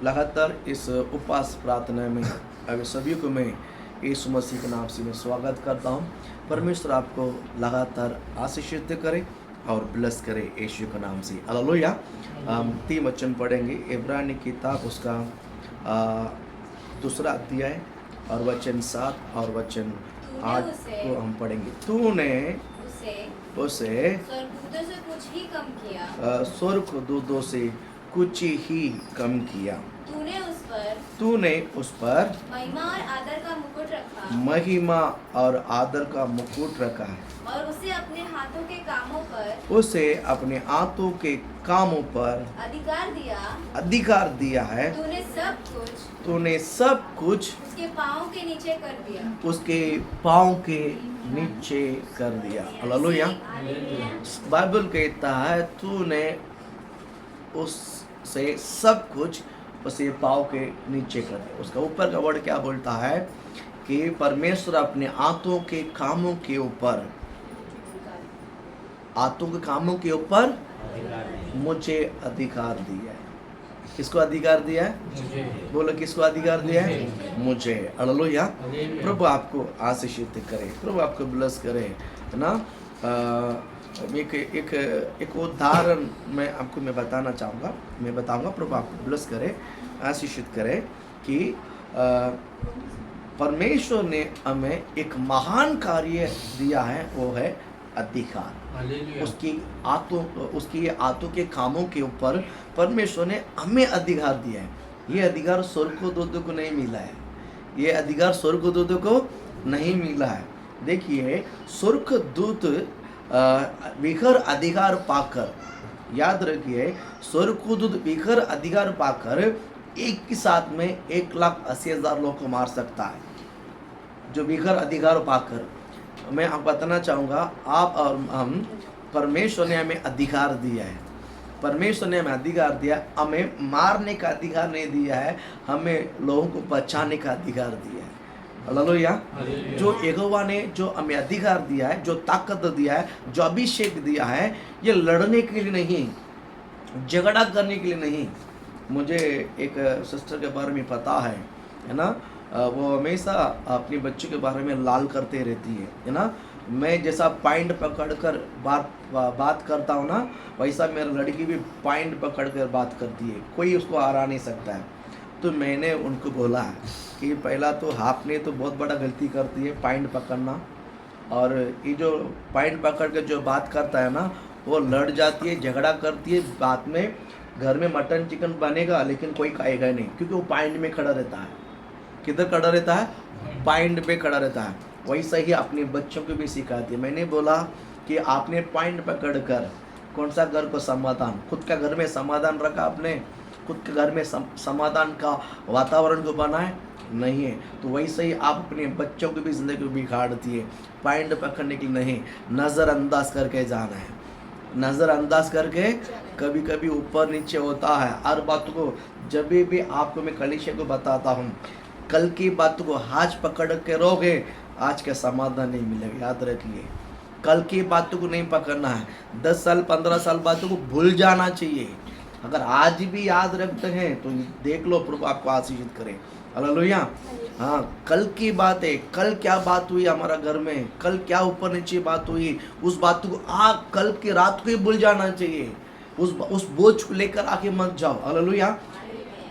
लगातार इस उपवास प्रार्थना में अब सभी को मैं यीशु मसीह के नाम से मैं स्वागत करता हूँ। परमेश्वर आपको लगातार आशीषित करे और ब्लेस करे यीशु के नाम से। हालेलुया। हम 3 वचन पढ़ेंगे। इब्रानी किताब उसका 2 अध्याय और वचन 7 और वचन 8 को हम पढ़ेंगे। तूने उसे स्वर्गदूतों से कुछ ही कम किया। तूने उस पर महिमा और आदर का मुकुट रखा है और उसे अपने हाथों के कामों पर अधिकार दिया है। तूने सब कुछ उसके पाँव के नीचे कर दिया। हालेलुया। बाइबल कहता है तूने उससे सब कुछ उसके पाँव के नीचे कर दिया। उसका ऊपर का वर्ड क्या बोलता है कि परमेश्वर अपने हाथों के कामों के ऊपर मुझे अधिकार दिया है। किसको अधिकार दिया है? बोलो किसको अधिकार दिया है? मुझे। हालेलुया। प्रभु आपको आशीषित करे, प्रभु आपको ब्लेस करे, है ना। एक उदाहरण मैं बताना चाहूँगा, मैं बताऊँगा। प्रभु आपको ब्लेस करे, आशीषित करे कि परमेश्वर ने हमें एक महान कार्य दिया है, वो है अधिकार। उसकी हाथों के कामों के ऊपर परमेश्वर ने हमें अधिकार दिया है। ये अधिकार स्वर्गदूतों को नहीं मिला है। ये अधिकार स्वर्गदूतों को नहीं मिला है। देखिए, स्वर्गदूत विखर अधिकार पाकर, याद रखिए, स्वर्गदूत विखर अधिकार पाकर एक ही साथ में 1,80,000 लोग को मार सकता है। जो विखर अधिकार पाकर, मैं आपको बताना चाहूँगा, आप और हम, परमेश्वर ने हमें अधिकार दिया है। परमेश्वर ने हमें अधिकार दिया, हमें मारने का अधिकार नहीं दिया है, हमें लोगों को बचाने का अधिकार दिया है। हालेलुया। जो यहोवा ने जो हमें अधिकार दिया है, जो ताकत दिया है, जो अभिषेक दिया है, ये लड़ने के लिए नहीं, झगड़ा करने के लिए नहीं। मुझे एक सिस्टर के बारे में पता है ना। वो हमेशा अपने बच्चों के बारे में लाल करते रहती है ना। मैं जैसा पॉइंट पकड़कर बात करता हूँ ना, वैसा मेरी लड़की भी पॉइंट पकड़कर बात करती है। कोई उसको हरा नहीं सकता है। तो मैंने उनको बोला कि पहला तो आपने तो बहुत बड़ा गलती करती है पॉइंट पकड़ना, और ये जो पॉइंट पकड़ के जो बात करता है ना, वो लड़ जाती है, झगड़ा करती है। बाद में घर में मटन चिकन बनेगा लेकिन कोई खाएगा नहीं, क्योंकि वो पॉइंट में खड़ा रहता है। किधर खड़ा रहता है? पॉइंट पे खड़ा रहता है। वैसा ही अपने बच्चों को भी सिखाती है। मैंने बोला कि आपने पॉइंट पकड़कर कौन सा घर को समाधान, खुद का घर में समाधान रखा आपने, खुद के घर में समाधान का वातावरण को बनाए नहीं है, तो वैसे ही आप अपने बच्चों की भी ज़िंदगी को बिगाड़ती है। पॉइंट पकड़ने के लिए नहीं, नज़रअंदाज करके जाना है। नज़रअंदाज करके कभी कभी ऊपर नीचे होता है। हर बात को, जब भी आपको मैं कलीसिया को बताता हूँ, कल की बात को आज पकड़ के रहोगे, आज का समाधान नहीं मिलेगा। याद रखिए, कल की बातों को नहीं पकड़ना है। 10 साल 15 साल बातों को भूल जाना चाहिए। अगर आज भी याद रखते हैं तो देख लो, प्रभु आपको आशीषित करे। हालेलुया। हाँ, कल की बात है, कल क्या बात हुई हमारा घर में, कल क्या ऊपर नीचे बात हुई, उस बात को कल की रात को ही भूल जाना चाहिए। उस बोझ को लेकर आके मत जाओ। हालेलुया।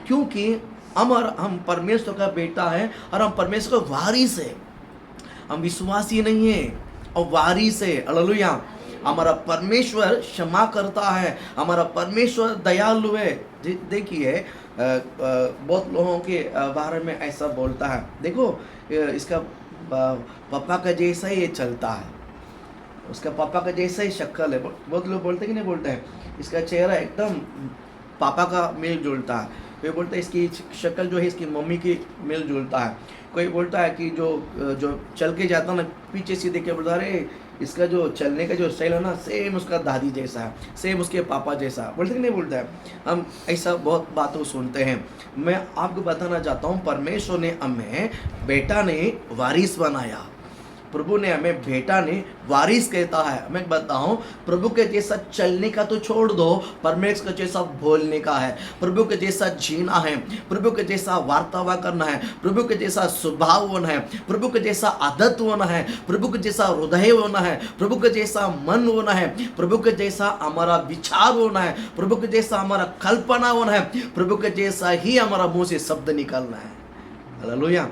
क्योंकि हम परमेश्वर का बेटा है और हम परमेश्वर का वारिस है। हम विश्वासी नहीं है और वारिस है। हालेलुया। हमारा परमेश्वर क्षमा करता है, हमारा परमेश्वर दयालु है। देखिए, बहुत लोगों के बारे में ऐसा बोलता है, देखो इसका पापा का जैसा ही ये चलता है, उसका पापा का जैसा ही शक्ल है। बहुत लोग बोलते कि नहीं बोलते हैं, इसका चेहरा एकदम पापा का मिल जुलता है। कोई बोलता है इसकी शक्ल जो है इसकी मम्मी की मिल जुलता है। कोई बोलता है कि जो चल के जाता ना, पीछे से देख के बोलता है, अरे इसका जो चलने का जो स्टाइल है ना, सेम उसका दादी जैसा है, सेम उसके पापा जैसा। बोलते कि नहीं बोलता है? हम ऐसा बहुत बातों सुनते हैं। मैं आपको बताना चाहता हूँ, परमेश्वर ने हमें बेटा ने वारिस बनाया। प्रभु ने हमें बेटा ने वारिस कहता है। मैं बताऊं, प्रभु के जैसा चलने का तो छोड़ दो, परमेश्वर के जैसा बोलने का है, प्रभु के जैसा जीना है, प्रभु के जैसा वार्तावा करना है, प्रभु के जैसा स्वभाव होना है, प्रभु के जैसा आदत होना है, प्रभु के जैसा हृदय होना है, प्रभु के जैसा मन होना है, प्रभु के जैसा हमारा विचार होना है, प्रभु के जैसा हमारा कल्पना होना है, प्रभु के जैसा ही हमारा मुंह से शब्द निकलना है। हालेलुया।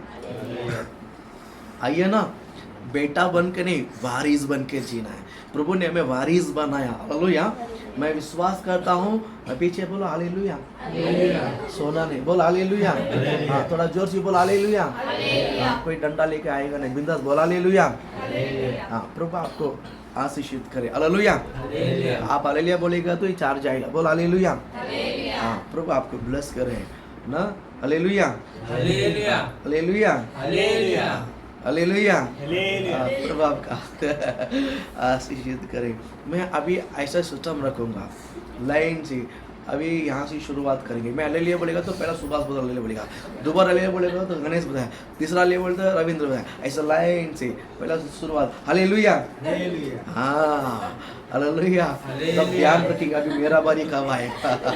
आइए ना, बेटा बन के नहीं, वारिस बन के जीना है। प्रभु ने हमें वारिस बनाया। हालेलुया। मैं विश्वास करता हूँ। पीछे बोलो हालेलुया। सोना नहीं, बोल हालेलुया। हाँ, थोड़ा जोर से बोल हालेलुया। हाँ, कोई डंडा लेके आएगा नहीं, बिंदास बोल हालेलुया। हाँ, प्रभु आपको आशीषित करे। हालेलुया। आप हालेलुया बोलेगा तो ये चार्ज जाएगा। बोल हालेलुया। हाँ, प्रभु आपको ब्लेस करे ना। हालेलुया। हालेलुया। हालेलुया। प्रभु आपका आशीषित करे। मैं अभी ऐसा सिस्टम रखूंगा, लाइन से अभी यहाँ से शुरुआत करेंगे। मैं हालेलुया बोलेगा तो पहला सुभाष बोल हालेलुया बोलेगा, दोबारा हालेलुया बोलेगा तो गणेश बताया, तीसरा हालेलुया बोलेगा तो रविंद्र बताया, ऐसा लाइन से पहला शुरुआत। हालेलुया। हाँ, हालेलुया। तब ध्यान रखिएगा अभी मेरा बारी कब आएगा।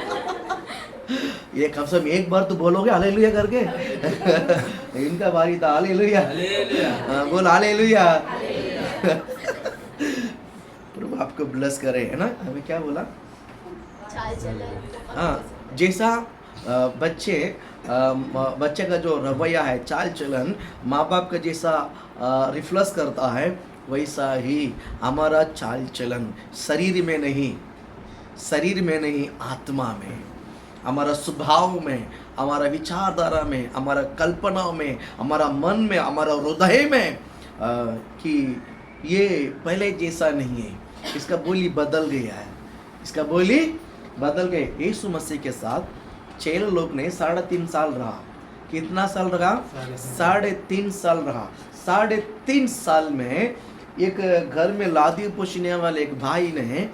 ये कम से कम एक बार तो बोलोगे हालेलुया करके। इनका बारी था। हालेलुया। बोल हालेलुया। प्रभु आपको ब्लेस करे, है ना। हमें क्या बोला? हाँ, जैसा बच्चे का जो रवैया है, चाल चलन माँ बाप का जैसा रिफ्लेक्स करता है, वैसा ही हमारा चाल चलन शरीर में नहीं आत्मा में, हमारा स्वभाव में, हमारा विचारधारा में, हमारा कल्पनाओं में, हमारा मन में, हमारा हृदय में कि ये पहले जैसा नहीं है। इसका बोली बदल गया है, इसका बोली बदल गए। यीशु मसीह के साथ चेले लोग ने 3.5 साल रहा। कितना साल रहा? 3.5 साल रहा। 3.5 साल में एक घर में लादी पोषने वाले एक भाई ने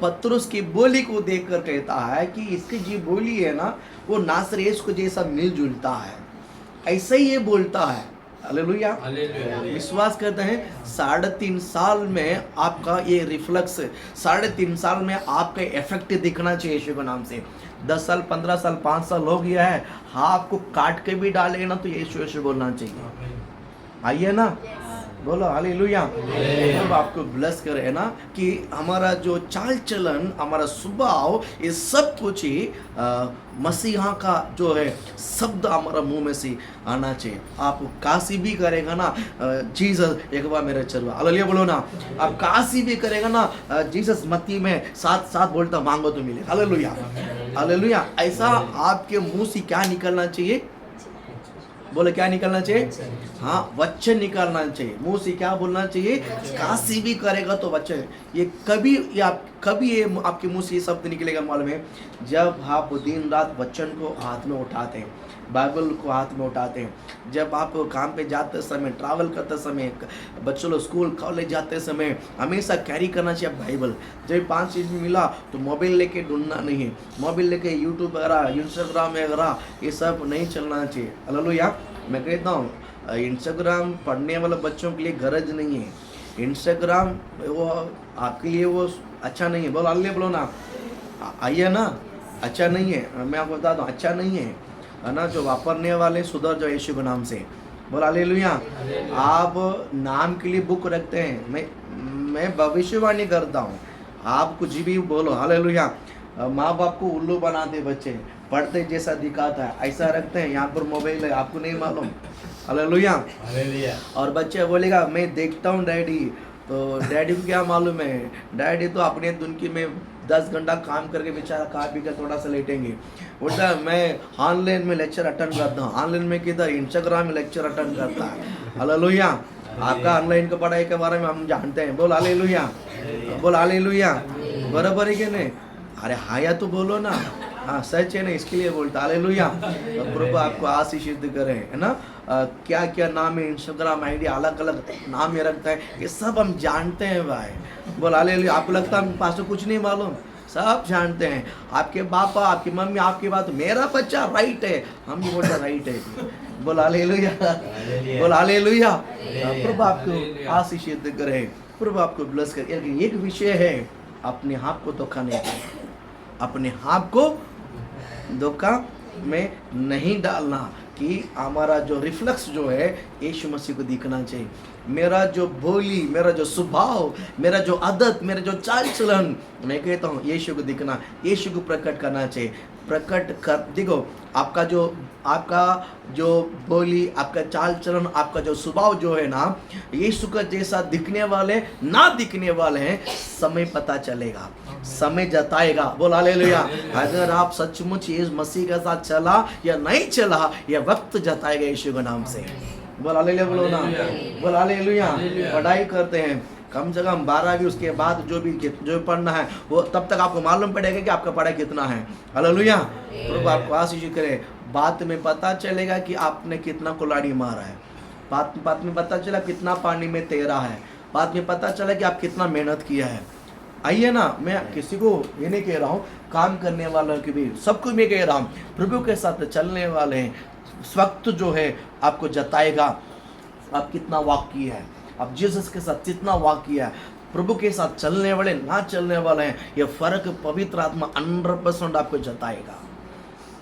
पतरस की बोली को देखकर कहता है कि इसकी जो बोली है ना, वो नासरेस को जैसा मिलजुलता है, ऐसे ही ये बोलता है। हालेलुया। विश्वास करते हैं 3.5 साल में आपका ये रिफ्लेक्स, 3.5 साल में आपका इफेक्ट दिखना चाहिए यीशु के नाम से। 10 साल 15 साल 5 साल हो गया है, हाँ आपको काट के भी डाले ना तो यीशु बोलना चाहिए। आइए ना, बोलो हालेलुया। अब आपको ब्लेस करे ना कि हमारा जो चाल चलन, हमारा स्वभाव, ये सब कुछ ही मसीहा का जो है शब्द हमारा मुंह में से आना चाहिए। आप काशी भी करेगा ना जीसस, एक बार मेरे चलवा हालेलुया बोलो ना। आप काशी भी करेगा ना जीसस, मत्ती में 7:7 बोलता मांगो तो मिले। हालेलुया। हालेलुया। ऐसा आपके मुंह से क्या निकलना चाहिए? बोले क्या निकलना चाहिए? हाँ, वचन निकलना चाहिए। मुंह से क्या बोलना चाहिए? काशी भी करेगा तो वचन। ये कभी ये आपके मुंह से ये शब्द निकलेगा मालूम है, जब आप दिन रात वचन को हाथ में उठाते हैं, बाइबल को हाथ में उठाते हैं, जब आप काम पे जाते समय, ट्रैवल करते समय, बच्चों लोग स्कूल कॉलेज जाते समय हमेशा कैरी करना चाहिए बाइबल। जब 5 चीज़ मिला तो मोबाइल लेके ढूंढना नहीं है, मोबाइल लेके यूट्यूब वगैरह, इंस्टाग्राम वगैरह ये सब नहीं चलना चाहिए। हालेलुया। मैं कहता हूँ इंस्टाग्राम पढ़ने वाले बच्चों के लिए गरज नहीं है। इंस्टाग्राम वो आपके लिए वो अच्छा नहीं है। बोलो हालेलुया बोलो ना। आइए ना, अच्छा नहीं है। मैं आपको बताता हूँ अच्छा नहीं है ना। जो वापरने वाले सुधर जाओ यीशु के नाम से। बोल हालेलुया। आप नाम के लिए बुक रखते हैं, मैं भविष्यवाणी करता हूँ, आप कुछ भी बोलो। हालेलुया। माँ बाप को उल्लू बनाते बच्चे, पढ़ते जैसा दिखाता है ऐसा रखते हैं। यहाँ पर मोबाइल है, आपको नहीं मालूम। हालेलुया। और बच्चे बोलेगा मैं देखता हूँ डैडी, तो डैडी को क्या मालूम है? डैडी तो अपने दुनिया में 10 घंटा काम करके बेचारा खा पी कर थोड़ा सा लेटेंगे। बोलता है मैं ऑनलाइन में लेक्चर अटेंड करता हूँ, ऑनलाइन में किधर? इंस्टाग्राम में लेक्चर अटेंड करता है। हालेलुया। आपका ऑनलाइन का पढ़ाई के बारे में हम जानते हैं। बोल हालेलुया। बोल हालेलुया। बराबर है कि नहीं? अरे हाया तो बोलो ना। हाँ सच है ना, इसके लिए बोलता हालेलुया। प्रभु आपको आशीषित करे, है ना। क्या क्या नाम है, इंस्टाग्राम आईडी अलग अलग नाम में रखता है, ये सब हम जानते हैं भाई। बोल हालेलुया। आपको लगता है पास कुछ नहीं मालूम? सब जानते हैं, आपके पापा आपकी मम्मी आपकी बात, मेरा बच्चा राइट है, हम भी बोलते राइट है। बोल हालेलुया, बोल हालेलुया। प्रभु आपको आशीषित करे, प्रभु आपको ब्लेस करे। एक विषय है, अपने आप को धोखा नहीं देना, अपने आप को धोखा में नहीं डालना कि हमारा जो रिफ्लेक्स जो है यीशु मसीह को दिखना चाहिए। मेरा जो बोली, मेरा जो स्वभाव, मेरा जो आदत, मेरा जो चाल चलन, मैं कहता हूँ यीशु को दिखना, यीशु को प्रकट करना चाहिए। प्रकट कर, देखो आपका जो बोली, आपका चाल चलन, आपका जो स्वभाव जो है ना, यीशु का जैसा दिखने वाले ना दिखने वाले हैं, समय पता चलेगा, समय जताएगा। बोल हालेलुया। अगर आप सचमुच यीशु मसीह के साथ चला या नहीं चला, यह वक्त जताएगा यीशु के नाम से। बोल हालेलुया, बोलो ना, बोल हालेलुया। पढ़ाई करते हैं कम से कम 12वीं, उसके बाद जो पढ़ना है वो तब तक आपको मालूम पड़ेगा कि आपका पढ़ाई कितना है। हालेलुया। प्रभु आपको आशीष करे। बात में पता चलेगा कि आपने कितना कुल्हाड़ी मारा है, बात में पता चला कितना पानी में तैरा है, बात में पता चला कि आप कितना मेहनत किया है। आइए ना, मैं किसी को ये नहीं कह रहा हूँ, काम करने वालों की भी, सबको मैं कह रहा हूँ, प्रभु के साथ चलने वाले हैं, वक्त जो है आपको जताएगा आप कितना वाक किया है, आप जीसस के साथ कितना वाक किया है। प्रभु के साथ चलने वाले ना चलने वाले हैं, ये फर्क पवित्र आत्मा 100% आपको जताएगा।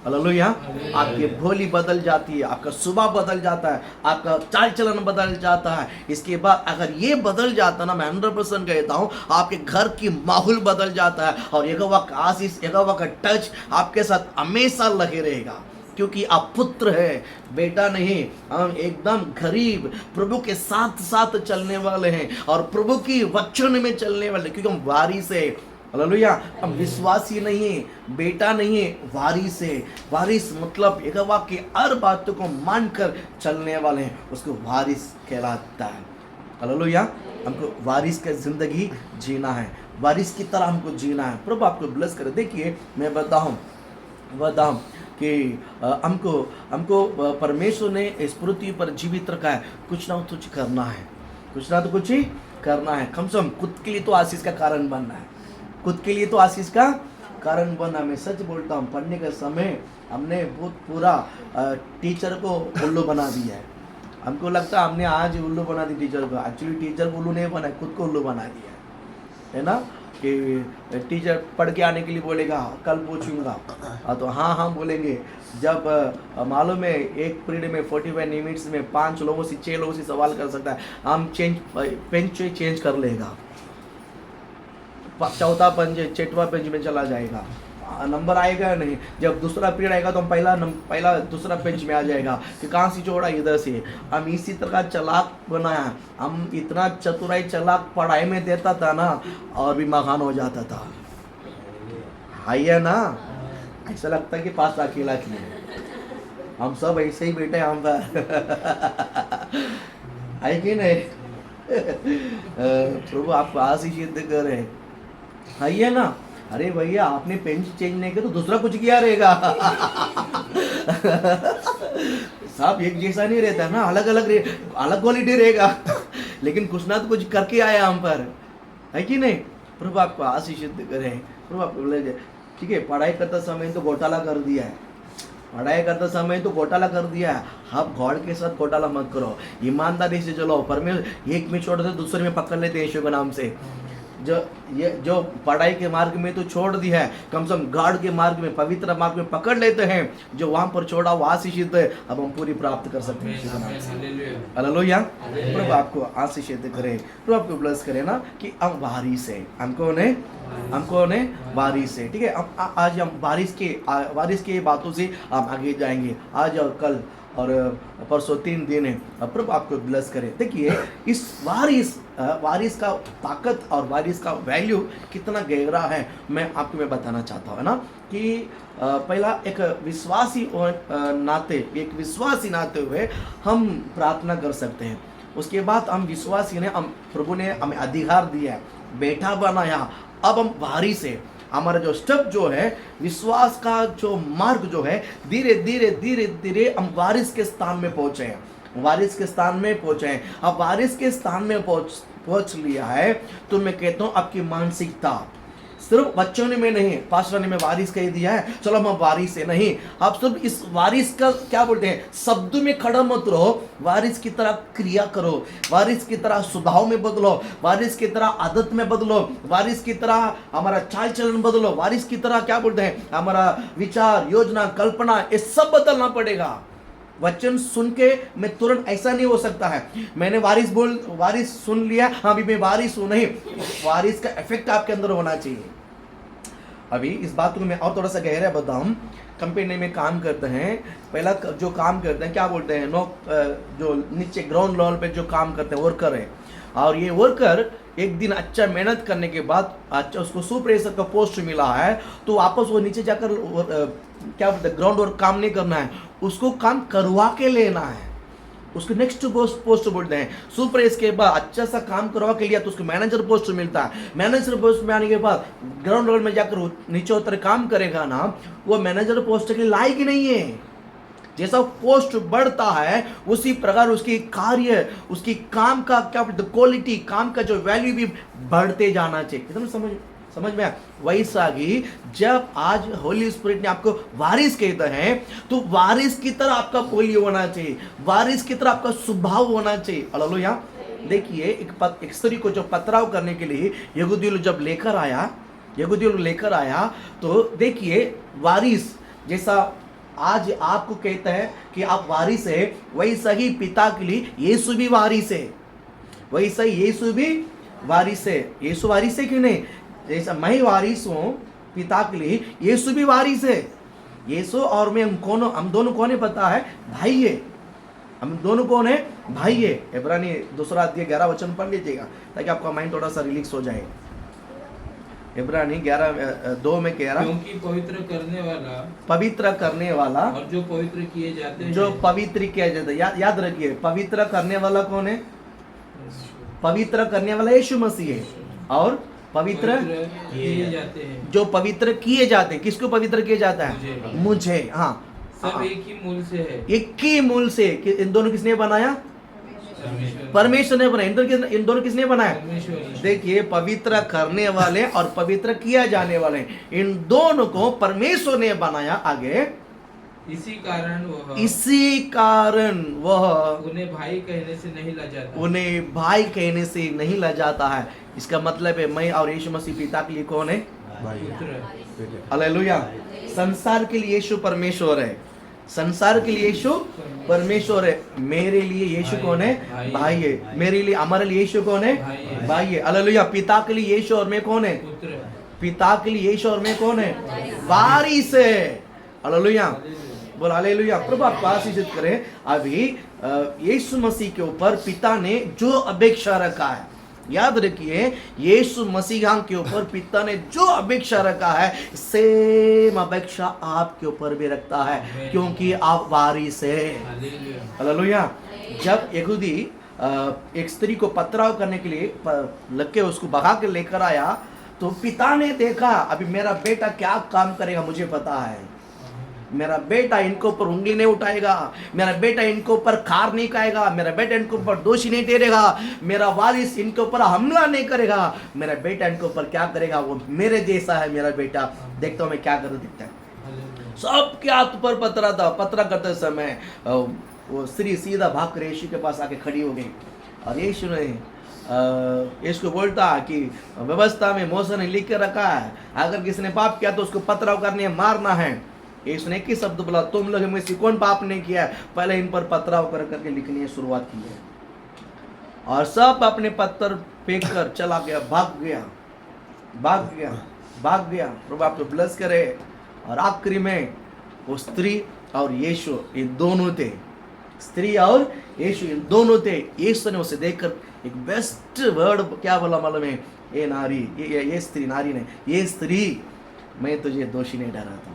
हालेलुया। आपकी बोली बदल जाती है, आपका स्वभाव बदल जाता है, आपका चाल चलन बदल जाता है। इसके बाद अगर ये बदल जाता है ना, मैं 100% कहता हूँ, आपके घर की माहौल बदल जाता है और यहोवा का आशीष, यहोवा का टच आपके साथ हमेशा लगे रहेगा, क्योंकि आप पुत्र है, बेटा नहीं। हम एकदम गरीब प्रभु के साथ साथ चलने वाले हैं और प्रभु की वचन में चलने वाले, क्योंकि हम वारिस है। हालेलुया। हम विश्वासी नहीं है, बेटा नहीं है, वारिस है। वारिस मतलब यहोवा की हर बातों को मानकर चलने वाले हैं, उसको वारिस कहलाता है। हालेलुया। हमको वारिस की जिंदगी जीना है, वारिस की तरह हमको जीना है। प्रभु आपको ब्लेस करे। देखिए मैं बताऊं कि हमको परमेश्वर ने इस पृथ्वी पर जीवित रखा है, कुछ ना कुछ करना है, कुछ ना तो कुछ ही करना है। कम से कम खुद के लिए तो आशीष का कारण बनना है, खुद के लिए तो आशीष का कारण बनना। मैं सच बोलता हूँ, पढ़ने के समय हमने बहुत पूरा टीचर को उल्लू बना दिया है। हमको लगता है हमने आज उल्लू बना दी टीचर को, एक्चुअली टीचर को उल्लू नहीं बना, खुद को उल्लू बना दिया है ना। कि टीचर पढ़ के आने के लिए बोलेगा, कल पूछूंगा, तो हाँ बोलेंगे। जब मालूम है एक पीरियड में 45 मिनट्स में 5 लोगों से 6 लोगों से सवाल कर सकता है, हम पेंच चेंज कर लेगा, चौथा पेंच 6वां पेंच में चला जाएगा, नंबर आएगा नहीं। जब दूसरा पीरियड आएगा तो हम पहला दूसरा पेंच में आ जाएगा कि कहाँ से जोड़ा, इधर से। हम इसी तरह चालाक बनाया, हम इतना चतुराई चालाक पढ़ाई में देता था ना, और भी महान हो जाता था। है ना, ऐसा लगता है कि पास अकेला किए, हम सब ऐसे ही बैठे हम है कि नहीं। प्रभु आपको आशीष करे। है ना। अरे भैया आपने पेन चेंज नहीं किया तो दूसरा कुछ किया रहेगा। सब एक जैसा नहीं रहता ना, अलग क्वालिटी रहेगा, लेकिन कुछ ना तो कुछ करके आया हम पर, है कि नहीं। प्रभु आपको आशीष करे। प्रभु आपको ले जाए। ठीक है, पढ़ाई करते समय तो घोटाला कर दिया है, पढ़ाई करते समय तो घोटाला कर दिया है। आप गॉड के साथ घोटाला मत करो, ईमानदारी से चलो। परमेश्वर एक में छोड़ दे दूसरे में पकड़ लेते हैं यीशु के नाम से। जो पढ़ाई के मार्ग में तो छोड़ दिया है, कम से कम गॉड के मार्ग में, पवित्र मार्ग में पकड़ लेते हैं। जो वहां पर छोड़ा वो आशीषित है, अब हम पूरी प्राप्त कर सकते हैं। हालेलुया। प्रभु आपको आशीषित करे, प्रभु आपको ब्लेस करे ना कि हम वारिस है, हमको ने वारिस है। ठीक है, आज हम वारिस के बातों से हम आगे जाएंगे। आज और कल और परसों 3 दिन है। प्रभु आपको ब्लेस करे। देखिए इस वारिस का ताकत और वारिस का वैल्यू कितना गहरा है, मैं आपको बताना चाहता हूँ, है ना। कि पहला एक विश्वासी नाते हुए हम प्रार्थना कर सकते हैं। उसके बाद हम विश्वासी ने, प्रभु ने हमें अधिकार दिया है, बेटा बनाया, अब हम वारिस है। हमारा जो स्टेप जो है, विश्वास का जो मार्ग जो है, धीरे धीरे हम वारिस के स्थान में पहुंचे हैं, वारिस के स्थान में पहुंचे हैं। अब वारिस के स्थान में पहुंच लिया है तो मैं कहता हूं आपकी मानसिकता सिर्फ बच्चों ने में नहीं, पास्टर ने में वारिस कह दिया है चलो हम वारिस है, नहीं। आप सिर्फ इस वारिस का क्या बोलते हैं शब्द में खड़ा मत रहो, वारिस की तरह क्रिया करो, वारिस की तरह स्वभाव में बदलो, वारिस की तरह आदत में बदलो, वारिस की तरह हमारा चाल चलन बदलो, वारिस की तरह क्या बोलते हैं हमारा विचार योजना कल्पना ये सब बदलना पड़ेगा। वचन सुन के मैं तुरंत ऐसा नहीं हो सकता है मैंने वारिस सुन लिया, हाँ अभी मैं वारिस हूं, नहीं। वारिस का इफेक्ट आपके अंदर होना चाहिए। अभी इस बात को मैं और थोड़ा सा गहरा बताऊं। कंपनी में काम करते हैं, पहला जो काम करते हैं क्या बोलते हैं जो नीचे ग्राउंड लेवल पे जो काम करते हैं वर्कर है, और ये वर्कर एक दिन अच्छा मेहनत करने के बाद अच्छा उसको सुपरवाइजर का पोस्ट मिला है, तो वापस वो नीचे जाकर क्या बोलते हैं ग्राउंड वर्क काम नहीं करना है, उसको काम करवा के लेना है। उसको नेक्स्ट पोस्ट बोलते हैं। सुपरवाइजर के बाद अच्छा सा काम करवा के लिया तो उसको मैनेजर पोस्ट मिलता है। मैनेजर पोस्ट में आने के बाद ग्राउंड लेवल में जाकर नीचे उतर काम करेगा ना, वो मैनेजर पोस्ट के लायक ही नहीं है। जैसा पोस्ट बढ़ता है उसी प्रकार उसकी कार्य उसकी काम का क्या क्वालिटी काम का जो वैल्यू भी बढ़ते जाना चाहिए। एकदम समझ में आया। वैसा ही जब आज होली स्पिरिट ने आपको वारिस कहता है तो वारिस की तरह आपका बोली होना चाहिए, वारिस की तरह आपका स्वभाव होना चाहिए। हालेलुया। देखिए एक स्त्री को जो पथराव करने के लिए यहूदी लोग जब लेकर आया तो देखिए वारिस जैसा आज आपको कहता है कि आप वारिस है, वैसा ही पिता के लिए यीशु भी वारिस है, वैसा ही यीशु भी वारिस है। यीशु वारिस है क्यों नहीं? जैसा मैं वारिस हूं पिता के लिए, यीशु भी वारिस है। यीशु और मैं हम दोनों कौन है पता है? भाई है। हम दोनों कौन है? भाई है। इब्रानी 2 अध्याय 11 वचन पढ़ लीजिएगा ताकि आपका माइंड थोड़ा सा रिलैक्स हो जाए। इब्रानी 11:2 में कह रहा क्योंकि पवित्र करने वाला और जो पवित्र किए जाते हैं, याद रखिए पवित्र करने वाला कौन है? पवित्र करने वाला यीशु मसीह है। और पवित्र किए जाते हैं, जो पवित्र किए जाते हैं, किसको पवित्र किया जाता है? मुझे। हाँ, सब एक ही मूल से है। एक ही मूल से। इन दोनों किसने बनाया? परमेश्वर ने बनाया। इन दोनों किसने बनाया? देखिए पवित्र करने वाले और पवित्र किया जाने वाले, इन दोनों को परमेश्वर ने बनाया। आगे इसी कारण वह उन्हें भाई कहने से नहीं लजाता है। इसका मतलब है मैं और यीशु मसीह पिता के लिए कौन है? हालेलुया। संसार के लिए यीशु परमेश्वर है, संसार के लिए यीशु परमेश्वर है। मेरे लिए यीशु कौन है? भाई है। मेरे लिए हमारे लिए यीशु कौन है? भाई है। हालेलुया। पिता के लिए यीशु और मैं कौन है? पिता के लिए यीशु और मैं कौन है? वारिस है। हालेलुया। बोल हालेलुया। प्रभु आपको आशीषित करें। अभी यीशु मसीह के ऊपर पिता ने जो अपेक्षा रखा है, याद रखिए यीशु मसीह के ऊपर पिता ने जो अपेक्षा रखा है सेम अपेक्षा आपके ऊपर भी रखता है, क्योंकि आप वारिस है। हालेलुया। जब यहूदी एक स्त्री को पथराव करने के लिए लग के उसको भगा के लेकर आया तो पिता ने देखा अभी मेरा बेटा क्या काम करेगा मुझे पता है। मेरा बेटा इनके ऊपर उंगली नहीं उठाएगा, मेरा बेटा इनके ऊपर खार नहीं खाएगा, मेरा बेटा इनके ऊपर दोषी नहीं ठहरेगा, मेरा वारिस इनके ऊपर हमला नहीं करेगा, मेरा बेटा इनके ऊपर क्या करेगा वो मेरे जैसा है मेरा बेटा, देखता हूँ मैं क्या कर दिखता है। सबके हाथ पर पतरा करते समय वो स्त्री सीधा भाग कर यीशु के पास आके खड़ी हो गई और यीशु ने इसको बोलता कि व्यवस्था में मूसा ने लिख के रखा है अगर किसी ने पाप किया तो उसको पथराव करने मारना है। यीशु ने एक ही शब्द बोला, तुम लोग में से कौन पाप नहीं किया है? पहले इन पर पथराव कर करके लिखने की शुरुआत की है और सब अपने पत्थर फेंक कर चला गया, भाग गया। प्रभु आपको ब्लेस करे। और आखिरी में वो स्त्री और यीशु ये दोनों थे, स्त्री और यीशु इन दोनों थे। यीशु ने उसे देखकर एक बेस्ट वर्ड क्या बोला मालूम है? ये नारी, ये स्त्री, नारी ने, ये स्त्री मैं तुझे दोषी नहीं ठहराता हूँ,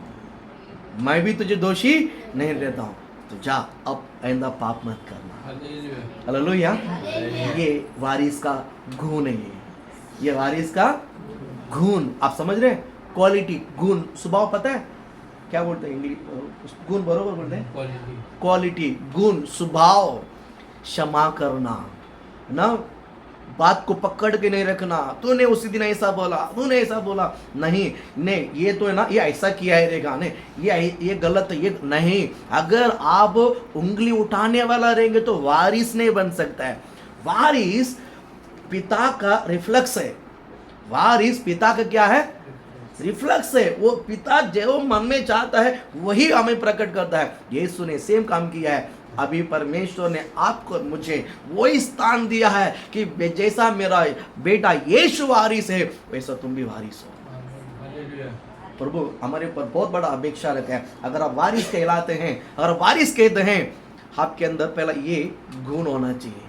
मैं भी तुझे दोषी नहीं रहता हूँ, तो जा अब आइंदा पाप मत करना। हालेलुया। ये वारिस का गुण है, ये वारिस का गुण। आप समझ रहे हैं? क्वालिटी, गुण, स्वभाव पता है क्या बोलते हैं इंग्लिश? गुण बरोबर बोलते हैं, क्वालिटी, गुण, स्वभाव, क्षमा करना ना, बात को पकड़ के नहीं रखना, तूने उसी दिन ऐसा बोला, तूने ऐसा बोला, नहीं नहीं ये तो है ना, ये ऐसा किया है रहेगा, नहीं ये गलत है, ये नहीं। अगर आप उंगली उठाने वाला रहेंगे तो वारिस नहीं बन सकता है। वारिस पिता का रिफ्लेक्स है, वारिस पिता का क्या है, रिफ्लेक्स है। वो पिता जो मन में चाहता है वही हमें प्रकट करता है। यीशु ने सेम काम किया है। अभी परमेश्वर ने आपको मुझे वही स्थान दिया है कि जैसा मेरा बेटा यीशु वारिस है वैसा तुम भी वारिस हो। प्रभु हमारे ऊपर बहुत बड़ा अपेक्षा रखा है। अगर आप वारिस कहलाते हैं, अगर वारिस कहते हैं, आपके अंदर पहला ये गुण होना चाहिए,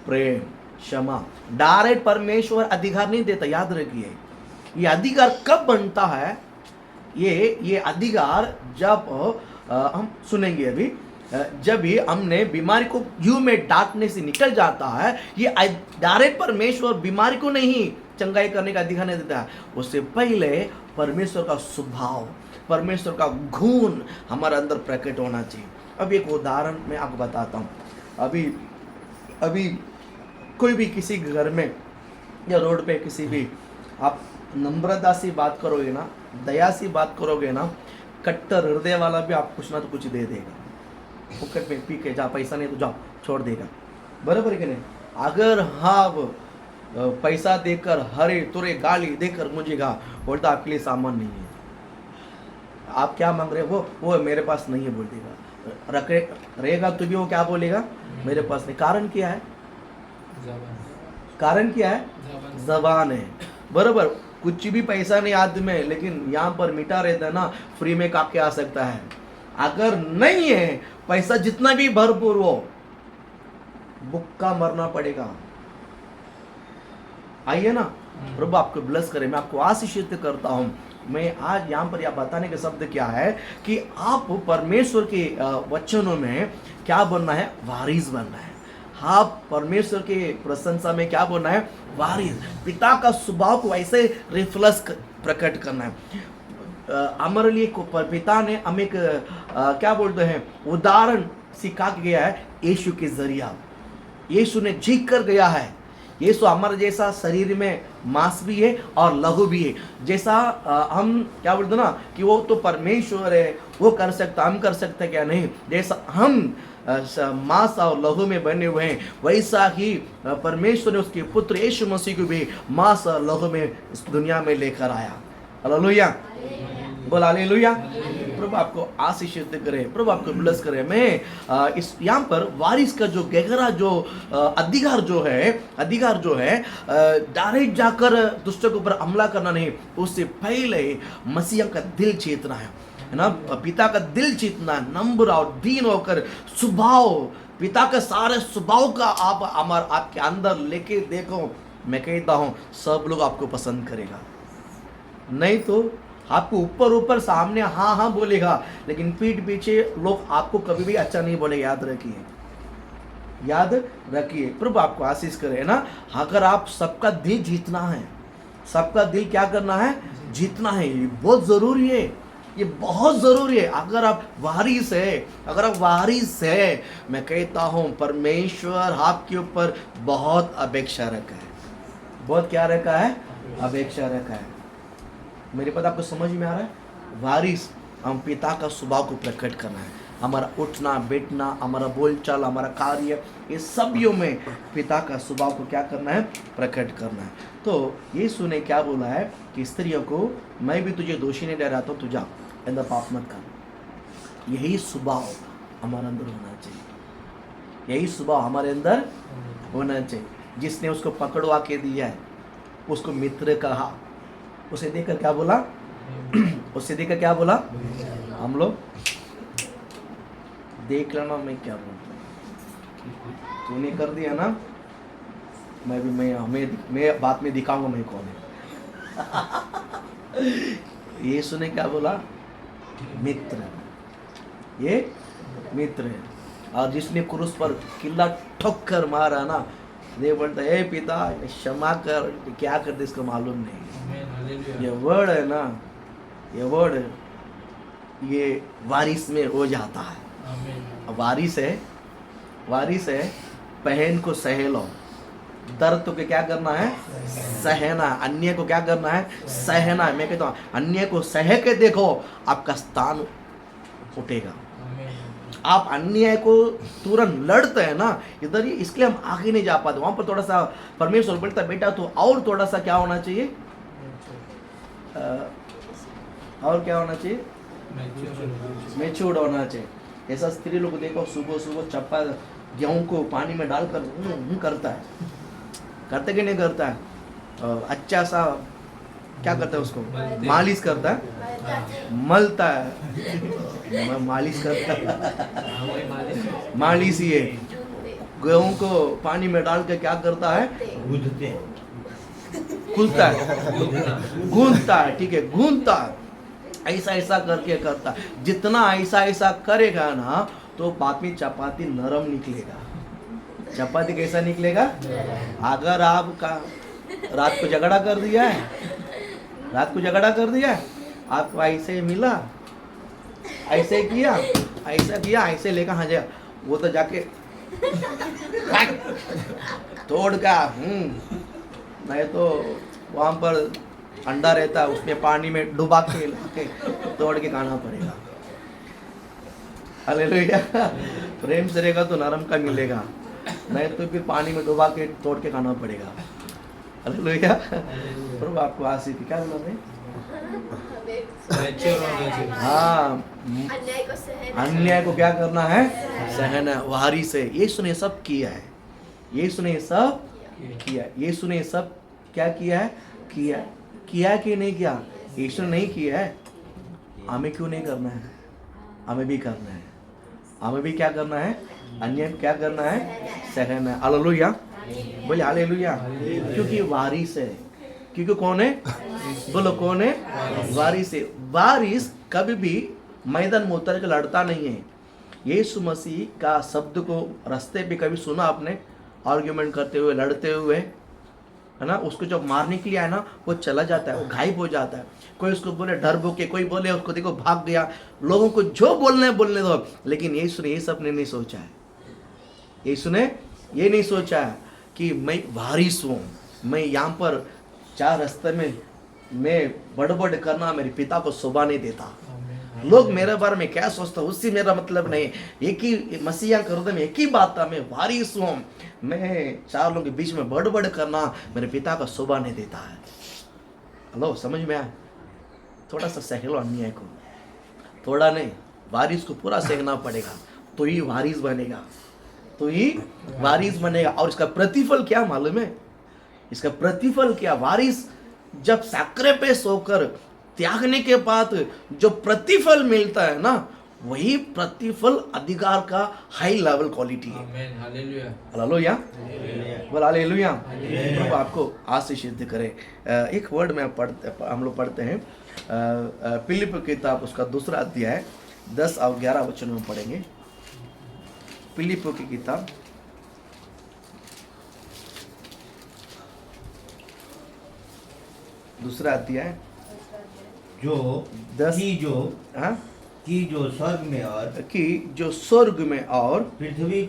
प्रेम, क्षमा। डायरेक्ट परमेश्वर अधिकार नहीं देता, याद रखिए। ये अधिकार कब बनता है? ये अधिकार जब हम सुनेंगे अभी, जब भी हमने बीमारी को यूं में डांटने से निकल जाता है, ये डायरेक्ट परमेश्वर बीमारी को नहीं चंगाई करने का अधिकार नहीं देता है। उससे पहले परमेश्वर का स्वभाव, परमेश्वर का गुण हमारे अंदर प्रकट होना चाहिए। अब एक उदाहरण मैं आपको बताता हूँ। अभी कोई भी किसी घर में या रोड पे किसी भी आप नम्रता से बात करोगे ना, दया से बात करोगे ना, कट्टर हृदय वाला भी आप कुछ ना तो कुछ दे देगा। फुकट में पी के जा, पैसा नहीं तो जाओ, छोड़ देगा, बराबर है कि नहीं? अगर हाँ पैसा देकर हरे तुरे गाली देकर मुझे गा बोलता आपके लिए सामान नहीं है, आप क्या मांग रहे हो, वो मेरे पास नहीं है बोल देगा। रखे रहेगा तो भी वो क्या बोलेगा, मेरे पास नहीं। कारण क्या है? कारण क्या है? जबान है, बराबर। कुछ भी पैसा नहीं हाथ में, लेकिन यहाँ पर मीठा रहता है ना, फ्री में काट के आ सकता है। अगर नहीं है पैसा, जितना भी भरपूर हो, भूखा मरना पड़ेगा। आइए ना, प्रभु आपको ब्लेस करे। मैं आपको आशीषित करता हूं। मैं आज यहाँ पर यह बताने के शब्द क्या है कि आप परमेश्वर के वचनों में क्या बनना है, वारिस बनना है। आप परमेश्वर के प्रशंसा में क्या बनना है, वारिस। पिता का स्वभाव को ऐसे रिफ्लेक्स प्रकट करना है। हमारे लिए पिता ने हम एक क्या बोलते हैं, उदाहरण सिखा के गया है यीशु के जरिया। यीशु ने जी कर गया है। यीशु हमारे जैसा शरीर में मांस भी है और लहू भी है। जैसा हम क्या बोलते ना कि वो तो परमेश्वर है, वो कर सकता, हम कर सकते क्या नहीं। जैसा हम मांस और लहू में बने हुए हैं, वैसा ही परमेश्वर ने उसके पुत्र यीशु मसीह को भी मांस और लहू में इस दुनिया में लेकर आया। हालेलुया, बोल हालेलुया। प्रभु आपको आशीषित करे, प्रभु आपको ब्लेस करे। मैं इस यहाँ पर वारिस का जो गहरा जो अधिकार जो है डायरेक्ट जाकर दुष्टों के ऊपर हमला करना नहीं, उससे पहले मसीह का दिल चेतना है ना, पिता का दिल चेतना, नम्र और दीन होकर स्वभाव, पिता का सारे स्वभाव का आप आपके अंदर लेके देखो। मैं कहता हूँ सब लोग आपको पसंद करेगा। नहीं तो आपको ऊपर सामने हाँ हाँ बोलेगा, लेकिन पीठ पीछे लोग आपको कभी भी अच्छा नहीं बोले। याद रखिए। प्रभु आपको आशीष करे ना। अगर आप सबका दिल जीतना है, सबका दिल क्या करना है, जीतना है, ये बहुत जरूरी है, ये बहुत जरूरी है। अगर आप वारिस है, मैं कहता हूँ परमेश्वर आपके ऊपर बहुत अपेक्षा रखा है। बहुत क्या रखा है, अपेक्षा रखा है। मेरे पता आपको समझ में आ रहा है? वारिस, हम पिता का स्वभाव को प्रकट करना है। हमारा उठना बैठना, हमारा बोलचाल, हमारा कार्य, ये सभी में पिता का स्वभाव को क्या करना है, प्रकट करना है। तो यीशु ने क्या बोला है कि स्त्रियों को मैं भी तुझे दोषी नहीं ठहराता हूं, तू जा अंदर पाप मत कर। यही स्वभाव हमारे अंदर होना चाहिए, यही स्वभाव हमारे अंदर होना चाहिए। जिसने उसको पकड़वा के दिया है, उसको मित्र कहा, उसे देखकर क्या बोला, हम लोग देख लेना मैं क्या बोलता हूँ, तूने कर दिया ना, मैं बात में दिखाऊंगा मैं कौन है। यीशु ने क्या बोला, मित्र, ये मित्र है। और जिसने क्रूस पर किल्ला ठोकर मारा ना, ये बोलता है पिता क्षमा कर, क्या करते इसको मालूम नहीं। ये वर्ड है ना, ये वर्ड ये वारिस में हो जाता है। वारिस है, पहन को सहेलो, दर्द को क्या करना है? सहना। अन्य को क्या करना है? सहना है। मैं कहता हूँ अन्य को सह के देखो, आपका स्थान उठेगा। आप अन्याय को तुरंत लड़ते हैं ना इधर, ही इसलिए हम आगे नहीं जा पाते। वहां पर थोड़ा सा परमेश्वर बोलता है बेटा तो और थोड़ा सा क्या होना चाहिए, और क्या होना चाहिए? मैच्योर्ड होना चाहिए। ऐसा स्त्री लोग देखो सुबह सुबह चप्पा गेहूं को पानी में डालकर करता है, करते कि नहीं करता है? अच्छा सा क्या करता है उसको? मालिश करता है, मलता है, मालिश करता है, मालिश ही है। गेहूं को पानी में डाल के क्या करता है? गूंथता है, गूंथता है, ठीक है, गूंथता है। ऐसा ऐसा करके करता है। जितना ऐसा ऐसा करेगा ना तो बाद में चपाती नरम निकलेगा। चपाती कैसा निकलेगा? अगर आपका रात को झगड़ा कर दिया है, रात को झगड़ा कर दिया है, आपको ऐसे मिला, ऐसे किया, ऐसा किया, ऐसे लेकर हाँ जाए, वो तो जाके तोड़ का नहीं तो वहां पर अंडा रहता है, उसमें पानी में डुबा के तोड़ के खाना पड़ेगा। हालेलुया। प्रेम से रहेगा तो नरम का मिलेगा, नहीं तो फिर पानी में डुबा के तोड़ के खाना पड़ेगा। हालेलुया। प्रभु आपको आशीष क्या बोला मैं? हाँ, अन्याय को क्या करना है? सहना। वारी से यीशु ने सब किया है, यीशु ने सब किया, यीशु ने सब क्या किया है? किया कि नहीं किया? यीशु ने नहीं किया है, हमें क्यों नहीं करना है? हमें भी करना है, हमें भी क्या करना है? अन्य क्या करना है? सहना है। हालेलुया, बोले हालेलुया। क्योंकि वारिस है, क्योंकि कौन है? बोलो कौन है? वारिस है। वारिस कभी भी मैदान में उतर के लड़ता नहीं है। यीशु मसीह का शब्द को रास्ते पे कभी सुना आपने? आर्ग्यूमेंट करते हुए, लड़ते हुए, है ना? उसको जब मारने के लिए आया ना, वो चला जाता है, वो गायब हो जाता है। कोई उसको बोले डर भूखे, कोई बोले उसको देखो भाग गया। लोगों को जो बोलने बोलने दो, लेकिन यीशु ने ये सब ने नहीं सोचा है। यीशु ने ये नहीं सोचा है कि मैं वारिस हूँ, मैं यहाँ पर चार रास्ते में मैं बड़बड़ करना मेरे पिता को शोभा नहीं देता। लोग मेरे बारे में क्या सोचते हैं उससे मेरा मतलब नहीं। एक ही मसीहा कर में एक ही बात था, मैं वारिस हूँ। मैं चार लोगों के बीच में बड़बड़ करना मेरे पिता का शोभा नहीं देता है। हेलो, समझ में आया? थोड़ा सा सह लो अन्याय को, थोड़ा नहीं, वारिस को पूरा सहना पड़ेगा तो ही वारिस बनेगा, तो ही वारिस बनेगा। और इसका प्रतिफल क्या मालूम है? इसका प्रतिफल क्या? वारिस जब सैक्रिफाइस होकर त्यागने के बाद जो प्रतिफल मिलता है ना, वही प्रतिफल अधिकार का हाई लेवल क्वालिटी है। हालेलुया, बोल हालेलुया। प्रभु आपको आशीषित करे। एक वर्ड में हम लोग पढ़ते हैं, फिलिप की किताब उसका दूसरा अध्याय 10 और 11 वचन में पढ़ेंगे। फिलिप की किताब दूसरा अध्याय जो 10 की जो स्वर्ग में और कि जो स्वर्ग में और पृथ्वी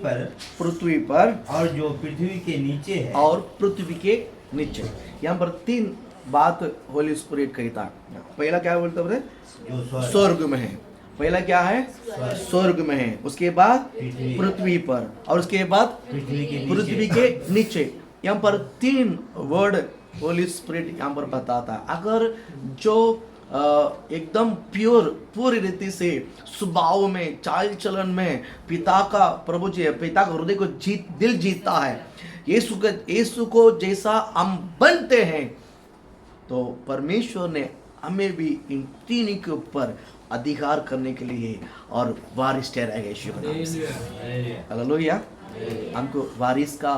पर और जो पृथ्वी के नीचे है, और पृथ्वी के नीचे। यहाँ पर 3 बात होली स्पिरिट कहता है। पहला क्या बोलते हैं? जो स्वर्ग में है। पहला क्या है? स्वर्ग में है। उसके बाद पृथ्वी पर, और उसके बाद पृथ्वी के नीचे। यहाँ पर 3 वर्ड होली स्पिरिट यहाँ पर बताता है। अगर जो एकदम प्योर पूरी रीति से स्वभाव में, चाल चलन में पिता का, प्रभु जी पिता का हृदय को दिल जीतता है, यीशु को जैसा हम बनते हैं, तो परमेश्वर ने हमें भी इन 3 के ऊपर अधिकार करने के लिए और वारिस ठहराएगा यीशु के नाम से। हालेलुया। हमको वारिस का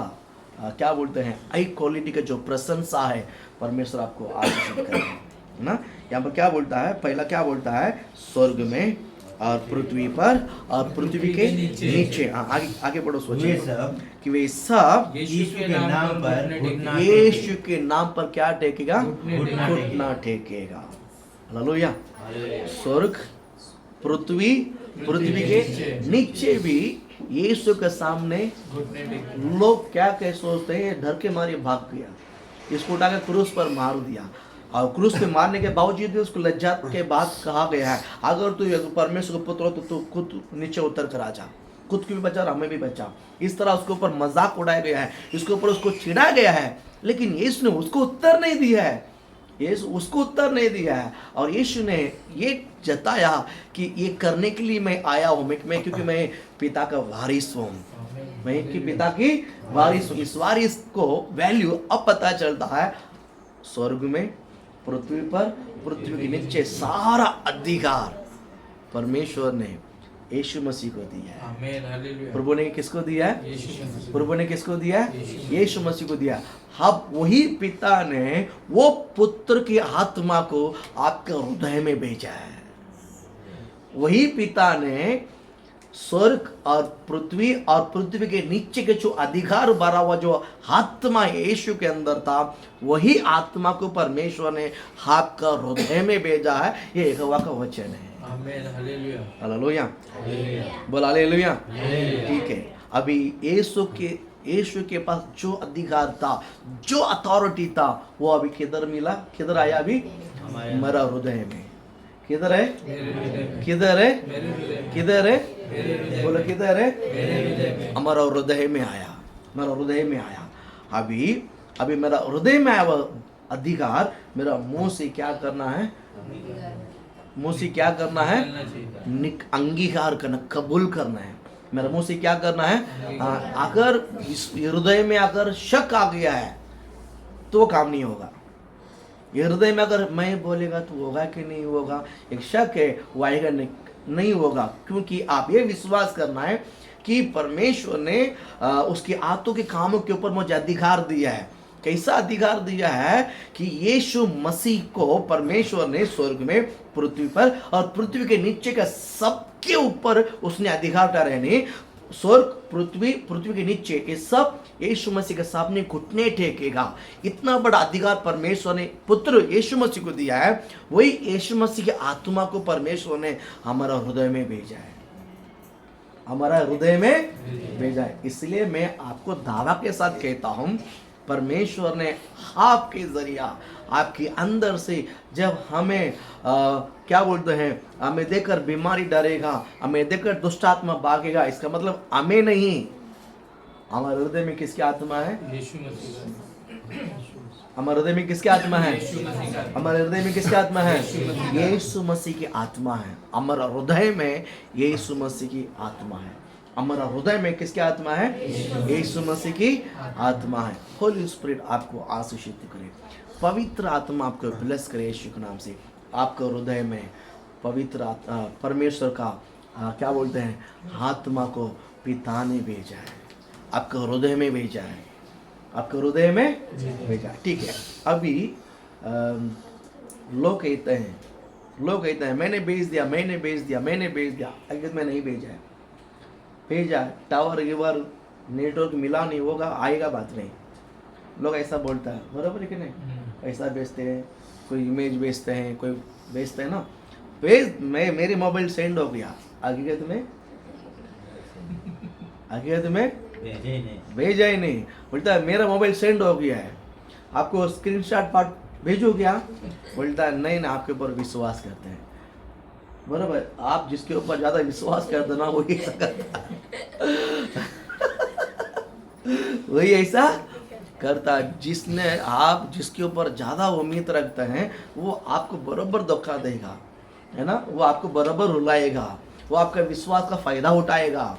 क्या बोलते हैं? हाई क्वालिटी का जो प्रशंसा है, परमेश्वर आपको आशीषित करेगा ना। यहाँ पर क्या बोलता है? पहला क्या बोलता है? स्वर्ग में और पृथ्वी पर और पृथ्वी के नीचे। आगे बढ़ो, सोचिए कि वे सब यीशु के नाम पर क्या टेकेगा? घुटना टेकेगा। हालेलुया। स्वर्ग, पृथ्वी पृथ्वी के नीचे भी यीशु के सामने लोग क्या क्या सोचते हैं, डर के मारे भाग गया, इसको उठाकर क्रूस पर मार दिया। और क्रूस पे मारने के बावजूद भी उसको लज्जा के बाद कहा गया है, अगर तू परमेश्वर को पुत्र हो तो तू खुद नीचे उतर कर आ जा, खुद को भी बचा और हमें भी बचा। इस तरह उसके ऊपर मजाक उड़ाया गया है, इसके ऊपर उसको चिढ़ाया गया है, लेकिन यीशु ने उसको उत्तर नहीं दिया है। यीशु उसको उत्तर नहीं दिया है और यीशु ने ये जताया कि ये करने के लिए मैं आया हूँ, मैं क्योंकि मैं पिता का वारिस हूँ, मैं कि पिता की वारिस हूँ। इस वारिस को वैल्यू अब पता चलता है, स्वर्ग में, पृथ्वी पर, पृथ्वी के नीचे सारा अधिकार परमेश्वर ने यीशु मसीह को दिया है। आमीन, हालेलुया। प्रभु ने किसको दिया है? यीशु मसीह। प्रभु ने किसको दिया है? यीशु मसीह को दिया। अब वही पिता ने वो पुत्र की आत्मा को आपके हृदय में भेजा है। वही पिता ने स्वर्ग और पृथ्वी के नीचे के जो अधिकार भरा हुआ जो आत्मा यीशु के अंदर था, वही आत्मा को परमेश्वर ने आपका हृदय में भेजा है। ये यहोवा का वचन है। आमीन, हालेलुया। हालेलुया, बोल हालेलुया। ठीक है, अभी यीशु के पास जो अधिकार था, जो अथॉरिटी था, वो अभी किधर मिला? किधर आया? अभी हमारा हृदय में। किधर है? किधर है? किधर है? बोलो किधर है? हमारा हृदय में आया, मेरा हृदय में आया। अभी मेरा हृदय में आया वो अधिकार, मेरा मुंह से क्या करना है? मुंह से क्या करना है? अंगीकार करना, कबूल करना है। मेरा मुंह से क्या करना है? अगर इस हृदय में अगर शक आ गया है तो काम नहीं होगा। हृदय में अगर मैं बोलेगा तो होगा कि नहीं होगा, एक शक है, वो आएगा नहीं होगा, क्योंकि आप ये विश्वास करना है कि परमेश्वर ने उसके आत्मा के कामों के ऊपर मुझे अधिकार दिया है। कैसा अधिकार दिया है कि यीशु मसीह को परमेश्वर ने स्वर्ग में, पृथ्वी पर और पृथ्वी के नीचे का सबके ऊपर उसने अधिकार डाला है। स्वर्ग, पृथ्वी के नीचे ये सब यीशु मसीह के सामने घुटने टेकेगा। इतना बड़ा अधिकार परमेश्वर ने पुत्र यीशु मसीह को दिया है। वही यीशु मसीह की आत्मा को परमेश्वर ने हमारा हृदय में भेजा है, हमारा हृदय में भेजा है। इसलिए मैं आपको दावा के साथ कहता हूँ, परमेश्वर ने आपके जरिया, आपके अंदर से जब हमें क्या बोलते हैं, हमें देखकर बीमारी डरेगा, हमें देखकर दुष्ट आत्मा भागेगा, इसका मतलब हमें नहीं, हमारे हृदय में किसकी आत्मा है? यीशु मसीह। हमारे हृदय में किसकी आत्मा है? यीशु मसीह का। हमारे हृदय में किसकी आत्मा है? यीशु मसीह की आत्मा है। हमारा हृदय में यीशु मसीह की आत्मा है। हमारा हृदय में किसकी आत्मा है? यीशु मसीह की आत्मा है। होली स्पिरिट आपको आशीषित करे, पवित्र आत्मा आपको ब्लेस करे यीशु के नाम से। आपके हृदय में पवित्र परमेश्वर का क्या बोलते हैं, आत्मा को पिता ने भेजा है, आपके हृदय में भेजा है, आपके हृदय में भेजा। ठीक है, अभी लोग कहते हैं मैंने भेज दिया, अगर मैं नहीं भेजा, टावर गिवर नेटवर्क मिला नहीं होगा, आएगा बात नहीं। लोग ऐसा बोलता है, बराबर है कि नहीं? ऐसा बेचते हैं, कोई इमेज बेचते हैं, कोई बेचते हैं ना, मेरे मोबाइल सेंड हो गया, आगे तुम्हें भेजा ही नहीं, बोलता है मेरा मोबाइल सेंड हो गया है, आपको स्क्रीनशॉट पार्ट भेजो क्या? बोलता है नहीं ना, आपके ऊपर विश्वास करते हैं। बराबर, आप जिसके ऊपर ज्यादा विश्वास करते ना वही ऐसा करता है। वही ऐसा करता है। आप जिसके ऊपर ज्यादा उम्मीद रखते हैं वो आपको बराबर धोखा देगा, है ना, वो आपको बराबर रुलाएगा, वो आपका विश्वास का फायदा उठाएगा।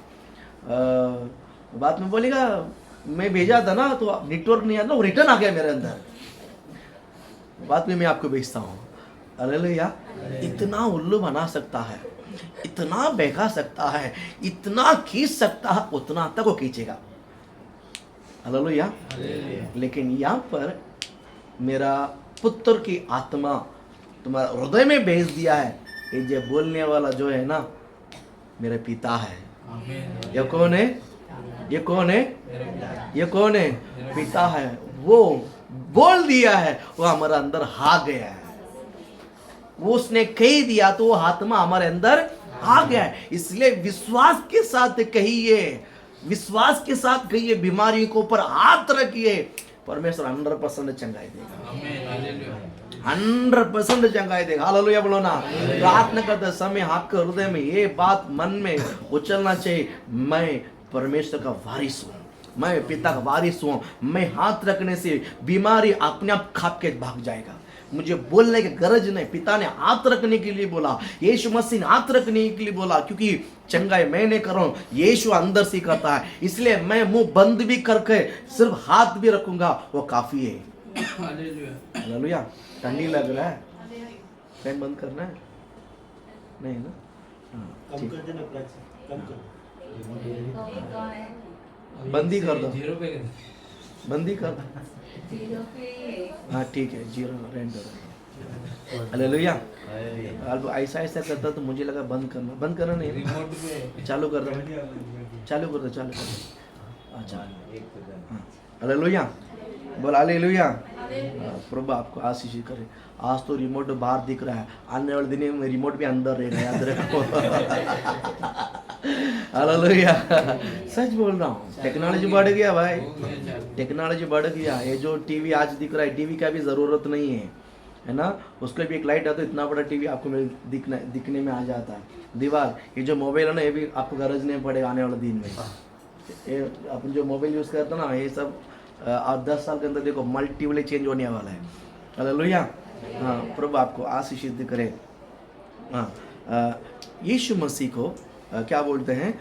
बाद में बोलेगा मैं भेजा था ना तो नेटवर्क नहीं आता, वो रिटर्न आ गया मेरे अंदर, बाद में मैं आपको भेजता हूँ। हालेलुया। इतना उल्लू बना सकता है, इतना बहका सकता है, इतना खींच सकता है, उतना तक वो खींचेगा। हालेलुया। लेकिन यहाँ पर मेरा पुत्र की आत्मा तुम्हारा हृदय में भेज दिया है। ये जो बोलने वाला जो है ना, मेरे पिता है। ये कौन है? ये कौन है? ये कौन है? पिता है। वो बोल दिया है, वो हमारे अंदर आ गया है। वो उसने कह दिया तो वो आत्मा हमारे अंदर आ गया है। इसलिए विश्वास के साथ कहिए, विश्वास के साथ कहिए, बीमारी के ऊपर हाथ रखिए, परमेश्वर 100% चंगाई देगा, आमीन हालेलुया 100% चंगाई देगा। हालेलुया बोलो ना। प्रार्थना करते समय आपके हृदय में ये बात मन में उछलना चाहिए, मैं परमेश्वर का वारिस हूँ, मैं पिता का वारिस हूँ। मैं हाथ रखने से बीमारी अपने आप खाप के भाग जाएगा, मुझे बोलने की गरज नहीं। पिता ने हाथ रखने के लिए बोला, यीशु मसीह ने हाथ रखने के लिए बोला, क्योंकि चंगाई मैं नहीं कर रहा हूं, यीशु अंदर से करता है। इसलिए मैं मुंह बंद भी करके सिर्फ हाथ भी रखूंगा, वो काफी है। Hallelujah hallelujah. ठंडी लग रहा है, फैन बंद करना है नहीं ना? हाँ, कम ठीक। कर देना प्राची, कम कर बंद ही कर दो, 0 पे कर बंद ही कर दो। हाँ ठीक है, 0 रेंट करो। हालेलुया। अब ऐसा ऐसा करता तो मुझे लगा बंद करना नहीं, रिमोट पे चालू कर दो, चालू कर दो, चालू कर दो। अच्छा हाँ, हालेलुया बोल, हालेलुया। प्रभु आपको आशीष करे। आज तो रिमोट बाहर दिख रहा है, आने वाले दिन में रिमोट भी अंदर रहेगा, याद रखो। हालेलुया। सच बोल रहा हूँ, टेक्नोलॉजी बढ़ गया भाई, टेक्नोलॉजी बढ़ गया। ये जो टीवी आज दिख रहा है, टीवी का भी जरूरत नहीं है ना? उसके भी एक लाइट आता है, इतना बड़ा टीवी आपको दिखने में आ जाता है। दीवार, ये जो मोबाइल है ना, ये भी आपको गरज नहीं पड़ेगा आने वाले दिन में। ये अपन जो मोबाइल यूज करते हैं ना, ये सब और 10 साल के अंदर देखो मल्टीपल चेंज होने वाला है। हालेलुया। हाँ, प्रभु आपको आशीषित करे। हाँ, यीशु मसीह को क्या बोलते हैं,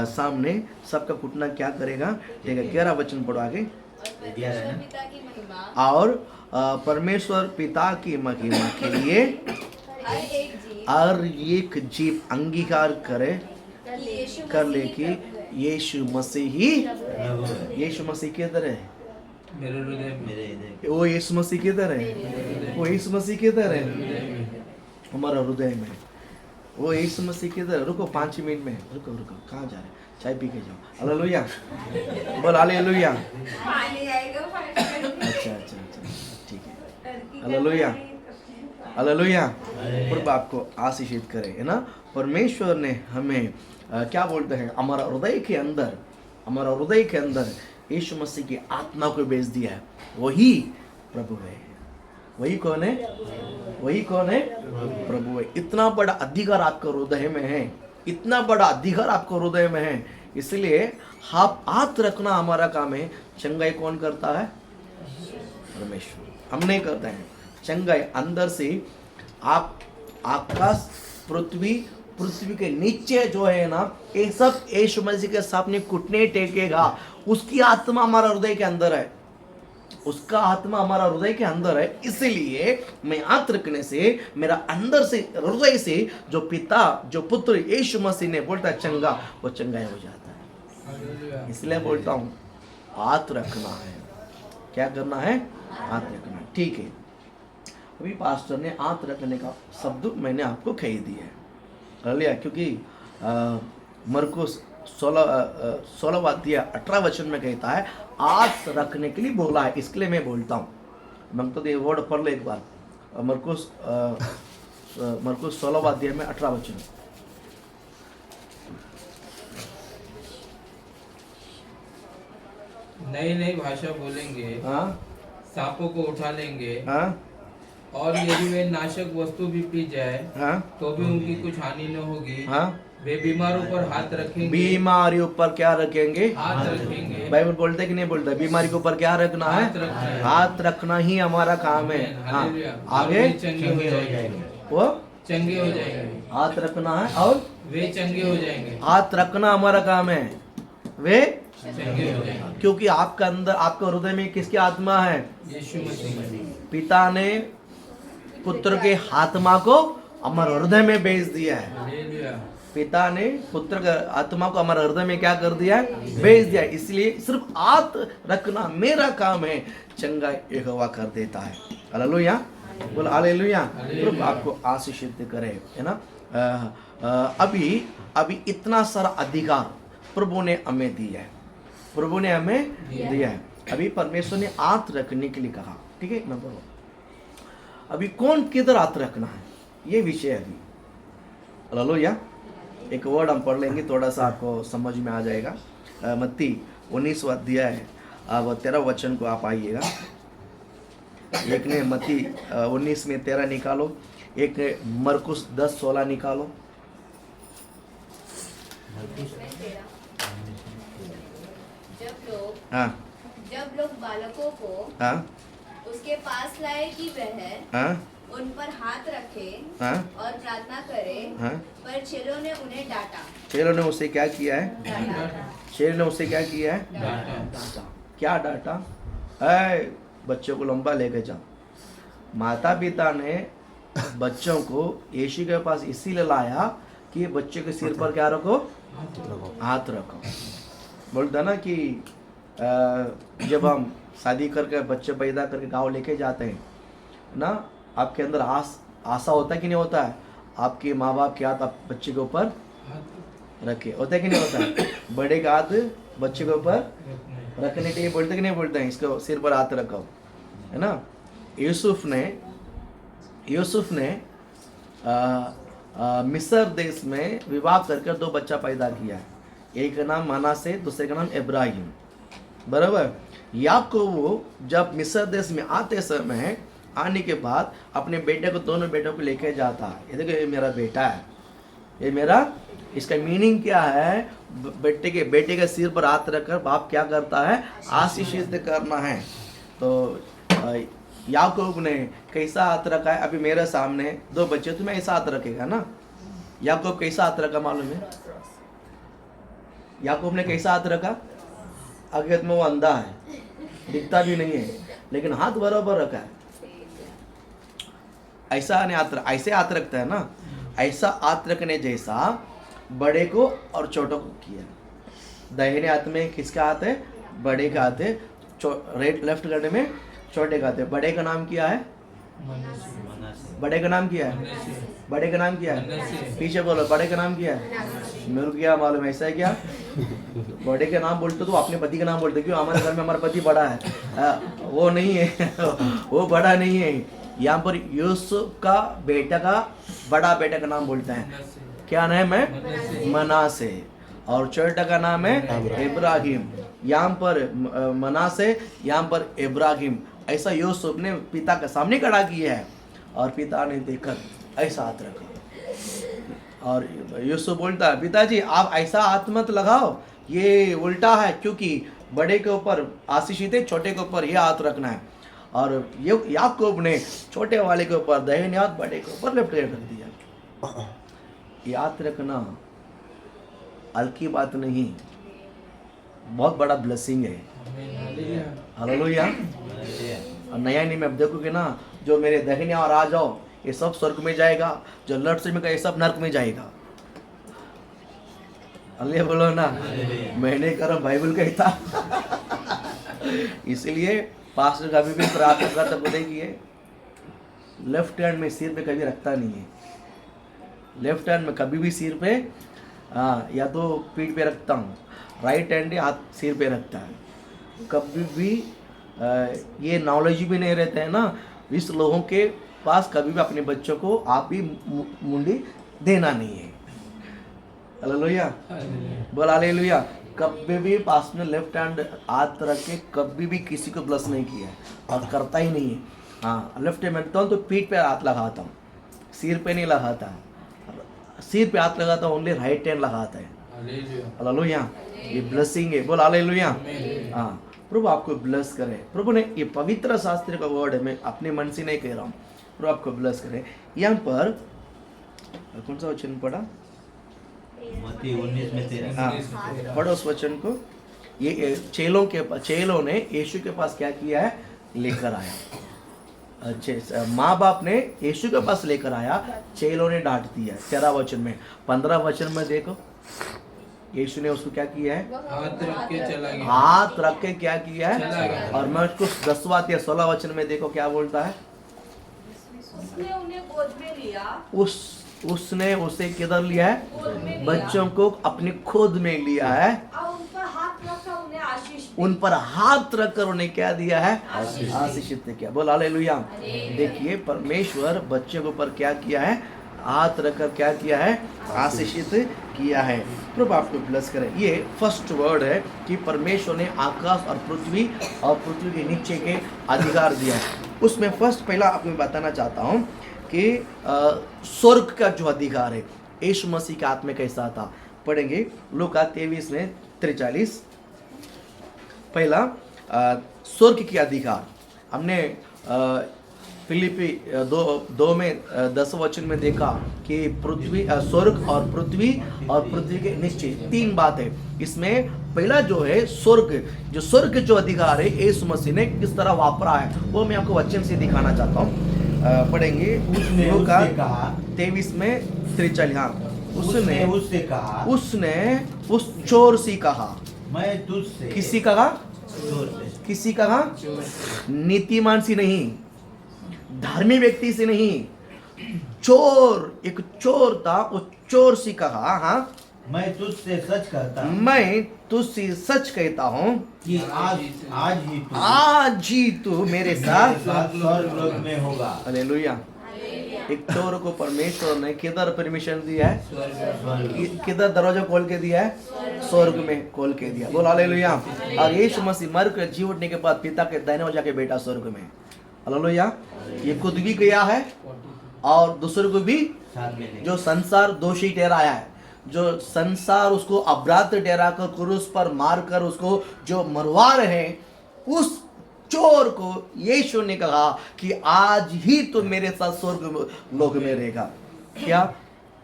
सामने सबका घुटना क्या करेगा? ठीक है, 11 वचन पढ़ो आगे। परमेश्वर पिता की महिमा और परमेश्वर पिता की महिमा के लिए हर एक जीव हर एक जीव अंगीकार करे कि यीशु कर ले मसीह कि प्रभु है। यीशु मसीह ही, यीशु मसीह किधर है? मेरे हृदय में वो यीशु मसीह किधर है? वो यीशु मसीह किधर है? हमारा हृदय में। वो यीशु मसीह किधर? रुको 5 मिनट में, रुको रुको, कहाँ जा रहे? चाय पी के जाओ। हालेलुया बोल, हालेलुया। पानी आएगा, अच्छा अच्छा अच्छा, ठीक है। Hallelujah, hallelujah. प्रभु आपको आशीषित करे, है ना? परमेश्वर ने हमें क्या बोलते हैं, हमारा हृदय के अंदर, हमारा हृदय के अंदर यीशु मसीह की आत्मा को भेज दिया है। वही प्रभु है। वही कौन है? वही कौन है? प्रभु है। इतना बड़ा अधिकार आपका हृदय में है, इतना बड़ा अधिकार आपको हृदय में है। इसलिए आप हाथ रखना हमारा काम है। चंगाई कौन करता है? परमेश्वर। हम नहीं करते हैं चंगाई। अंदर से आप आकाश, पृथ्वी, पृथ्वी के नीचे जो है ना, ये सब यीशु मसीह के सामने घुटने टेकेगा। उसकी आत्मा हमारा हृदय के अंदर है, उसका आत्मा हमारा हृदय के अंदर है। इसलिए मैं हाथ रखने से मेरा अंदर से, हृदय से जो पिता, जो पुत्र यीशु मसीह ने बोलता है चंगा, वो चंगा हो जाता है। हालेलुया इसलिए बोलता हूँ हाथ रखना है। क्या करना है? हाथ रखना। ठीक है, अभी पास्टर ने हाथ रखने का शब्द मैंने आपको कह दिया है। हालेलुया। क्योंकि मरकुस 16 अध्याय 18 वचन में कहता है हाथ रखने के लिए बोला है। इसके लिए मैं बोलता हूँ, मैं तो ये वर्ड पढ़ ले एक बार। मरकुस 16 अध्याय में 18 वचन। नई नई भाषा बोलेंगे, हाँ सांपों को उठा लेंगे, हाँ और यदि वे नाशक वस्तु भी पी जाए हाँ तो भी उनकी कुछ हानि न होगी। हाँ। वे बीमारों पर हाथ रखेंगे, बीमारियों पर क्या रखेंगे? हाथ रखेंगे। बाइबल बोलते कि नहीं बोलता? बीमारी के ऊपर क्या रखना है? हाथ रखना है। हाथ रखना ही हमारा काम है। हाँ, हालेलुया। और आगे वे चंगे हो जाएंगे, वो चंगे हो जाएंगे, हाथ रखना है और वे चंगे हो जाएंगे, हाथ रखना हमारा काम है। वे चंगे हो जाएंगे। क्योंकि आपका अंदर, आपका हृदय में किसकी आत्मा है? यीशु मसीह। पिता ने पुत्र के आत्मा को हमारे हृदय में भेज दिया है। हालेलुया। पिता ने पुत्र का आत्मा को हमारे हृदय में क्या कर दिया है? भेज दिया है। इसलिए सिर्फ हाथ रखना मेरा काम है, चंगा यहोवा कर देता है। हालेलुया बोल, हालेलुया। प्रभु आपको आशीषित करे, है ना? अभी इतना सारा अधिकार प्रभु ने हमें दिया है, प्रभु ने हमें दिया है। अभी परमेश्वर ने हाथ रखने के लिए कहा, ठीक है? मैं बोलो अभी कौन किधर हाथ रखना है, ये विषय है अभी। हालेलुया। एक वर्ड हम पढ़ लेंगे, थोड़ा सा आपको समझ में आ जाएगा। मत्ती 19वां अध्याय है, अब 13 वचन को आप आइएगा। एक ने मत्ती 19 में 13 निकालो, एक ने मरकुस 10:16 निकालो। हाँ जब लोग बालकों को हाँ उसके पास लाए कि वह हाँ उन पर हाथ रखे हाँ और प्रार्थना करे, हाँ। पर चेलों ने उन्हें डांटा। चेलों ने उसे क्या किया है? डांटा। चेलों ने उसे क्या किया है? डांटा। क्या डांटा? बच्चों को लंबा लेके जाओ। माता पिता ने बच्चों को यीशु के पास इसीलिए लाया कि बच्चे के सिर पर क्या रखो? हाथ रखो। बोलता ना कि जब हम शादी करके बच्चे पैदा करके गांव लेके जाते हैं ना, आपके अंदर आशा होता है कि नहीं होता है? आपके माँ बाप के हाथ आप बच्चे के ऊपर रखे, होता है कि नहीं होता है? बड़े का हाथ बच्चे के ऊपर रखने के लिए बोलते कि नहीं बोलते हैं? इसको सिर पर हाथ रखो, है ना। यूसुफ ने मिस्र देश में विवाह करके 2 बच्चा पैदा किया है। एक का नाम मनासे, दूसरे का नाम इब्राहिम, बराबर। याकूब जब मिस्र देश में आते समय आने के बाद अपने बेटे को, दोनों बेटों को लेके जाता है। ये देखो, ये मेरा बेटा है, ये मेरा। इसका मीनिंग क्या है? बेटे के सिर पर हाथ रखकर बाप क्या करता है? आशीषित करना है। तो याकूब ने कैसा हाथ रखा है? अभी मेरे सामने 2 बच्चे, तुम्हें ऐसा हाथ रखेगा ना। याकूब कैसा हाथ रखा मालूम है? याकूब ने कैसा हाथ रखा? अगर में वो अंधा है, दिखता भी नहीं है, लेकिन हाथ बराबर रखा है। ऐसा नहीं हाथ, ऐसे हाथ रखता है ना, ऐसा हाथ रखने जैसा बड़े को और छोटों को किया। दाहिने हाथ में किसका हाथ है? बड़े का हाथ है। लेफ्ट करने में छोटे का हाथ है। बड़े का नाम क्या है? बड़े का नाम क्या है? बड़े का नाम क्या है? पीछे बोलो, बड़े का नाम क्या है? मेरे को क्या मालूम, ऐसा है क्या? बड़े का नाम बोलते तो अपने पति का नाम बोलते, क्यों? हमारे घर में हमारा पति बड़ा है। वो नहीं है, वो बड़ा नहीं है। यहाँ पर यूसुफ का बेटा का, बड़ा बेटा का नाम बोलते हैं। क्या नाम है? मनासे। और छोटा का नाम है इब्राहिम। यहाँ पर मनासे, यहाँ पर इब्राहिम। ऐसा यूसुफ ने पिता के सामने खड़ा किया है, और पिता ने देखकर ऐसा हाथ रखा। और यूसुफ बोलता है, पिताजी आप ऐसा हाथ मत लगाओ, ये उल्टा है, क्योंकि बड़े के ऊपर आशीषित है, छोटे के ऊपर ये हाथ रखना है। और ये याकूब ने छोटे वाले के ऊपर दाहिने हाथ, बड़े के ऊपर लेफ्ट हैंड रख दिया। याद रखना हल्की बात नहीं, बहुत बड़ा ब्लेसिंग है। हालेलुया। और नया नियम में अब देखोगे ना, जो मेरे दाहिने और आ जाओ, ये सब स्वर्ग में जाएगा, जो लेफ्ट साइड में का ये सब नरक में जाएगा। अल्लाह बोलो ना, मैंने करा बाइबल कहता। इसलिए पास्टर कभी भी प्रार्थना करता को देखिए, लेफ्ट हैंड में सिर पे कभी रखता नहीं है। लेफ्ट हैंड में कभी भी सिर पे, या तो पीठ पे रखता हूँ, राइट हैंड हाथ सिर पे रखता है। कभी भी ये नॉलेज भी नहीं रहता है ना, इस लोगों के पास कभी भी अपने बच्चों को आप भी मुंडी देना नहीं है। हालेलुया, बोल हालेलुया। कभी भी पास में लेफ्ट हैंड हाथ रख के कभी भी किसी को ब्लस नहीं किया और करता ही नहीं है। हाँ, लेफ्ट हैंड में तो पीठ पे हाथ लगाता हूँ, सिर पे नहीं लगाता। सिर पे हाथ लगाता हूँ, ओनली राइट हैंड लगाता है। हालेलुया, ये ब्लेसिंग है। बोल हालेलुया। हाँ, प्रभु आपको ब्लेस करे। प्रभु ने ये पवित्र शास्त्र का वर्ड है, मैं अपने मन से नहीं कह रहा हूँ, प्रभु आपको ब्लेस करे। यहाँ पर कौन सा वचन पढ़ा? मत्ती 19 में 13। हाँ, पढ़ो उस वचन को। ये चेलों ने यीशु के पास क्या किया है? लेकर आया। अच्छे माँ बाप ने यीशु के पास लेकर आया, चेलों ने डांट दिया। 13 वचन में, 15 वचन में देखो, यीशु ने उसको क्या किया है? हाथ रख के चला गया। हाथ रख के क्या किया चला है? गया। और मैं उसको 10वां या 16 वचन में देखो क्या बोलता है? उसने उन्हें गोद में लिया। उसने उसे किधर लिया है? गोद में लिया। बच्चों को अपनी खुद में लिया है, और उन पर हाथ रखकर उन्हें आशीष दी। उन पर हाथ रखकर उन्हें क्या दिया है? आशीषित किया। बोल हालेलुया। देखिए, परमेश्वर बच्चे के ऊपर क्या किया है? हाथ रखकर क्या किया है, आशीषित किया है। प्रभु आपको ब्लेस करे। ये फर्स्ट वर्ड है कि परमेश्वर ने आकाश और पृथ्वी के नीचे के अधिकार दिया है। उसमें फर्स्ट पहला आपको मैं बताना चाहता हूँ कि स्वर्ग का जो अधिकार है, यीशु मसीह के आत्मा कैसा था, पढ़ेंगे लूका 23 में 43। पहला स्वर्ग के अधिकार हमने फिलिपी 2 में 10 वचन में देखा कि पृथ्वी स्वर्ग और पृथ्वी के नीचे 3 बात है। इसमें पहला जो है स्वर्ग जो अधिकार है यीशु मसीह ने किस तरह वापरा है वो मैं आपको वचन से दिखाना चाहता हूँ। पढ़ेंगे लूका 23 में 43। हाँ, उसने उससे कहा, उसने उस चोर से कहा, मैं तुझसे, किसी कहा, चोर से, किसी कहा, नीतिमान से नहीं, धार्मिक व्यक्ति से नहीं, चोर, एक चोर था, वो चोर से कहा, हाँ, मैं तुझसे सच कहता हूँ मैं तुझसे सच कहता हूँ कि आज ही तू मेरे साथ स्वर्गलोक में होगा। हालेलुया। एक चोर को परमेश्वर ने किधर परमिशन दिया है, किधर दरवाजा खोल के दिया है, स्वर्ग में खोल के दिया। बोल हालेलुया। और यीशु मसीह मर कर जी उठने के बाद पिता के दाहिने ओर जाके बैठा स्वर्ग में। हालेलुया। ये खुद भी गया है और दूसरे को भी, जो संसार दोषी ठहराया है, जो संसार उसको अपराध ठहरा कर क्रूस पर मार कर उसको जो मरवा रहे हैं, उस चोर को यीशु ने कहा कि आज ही तो मेरे साथ स्वर्ग लोक में रहेगा। क्या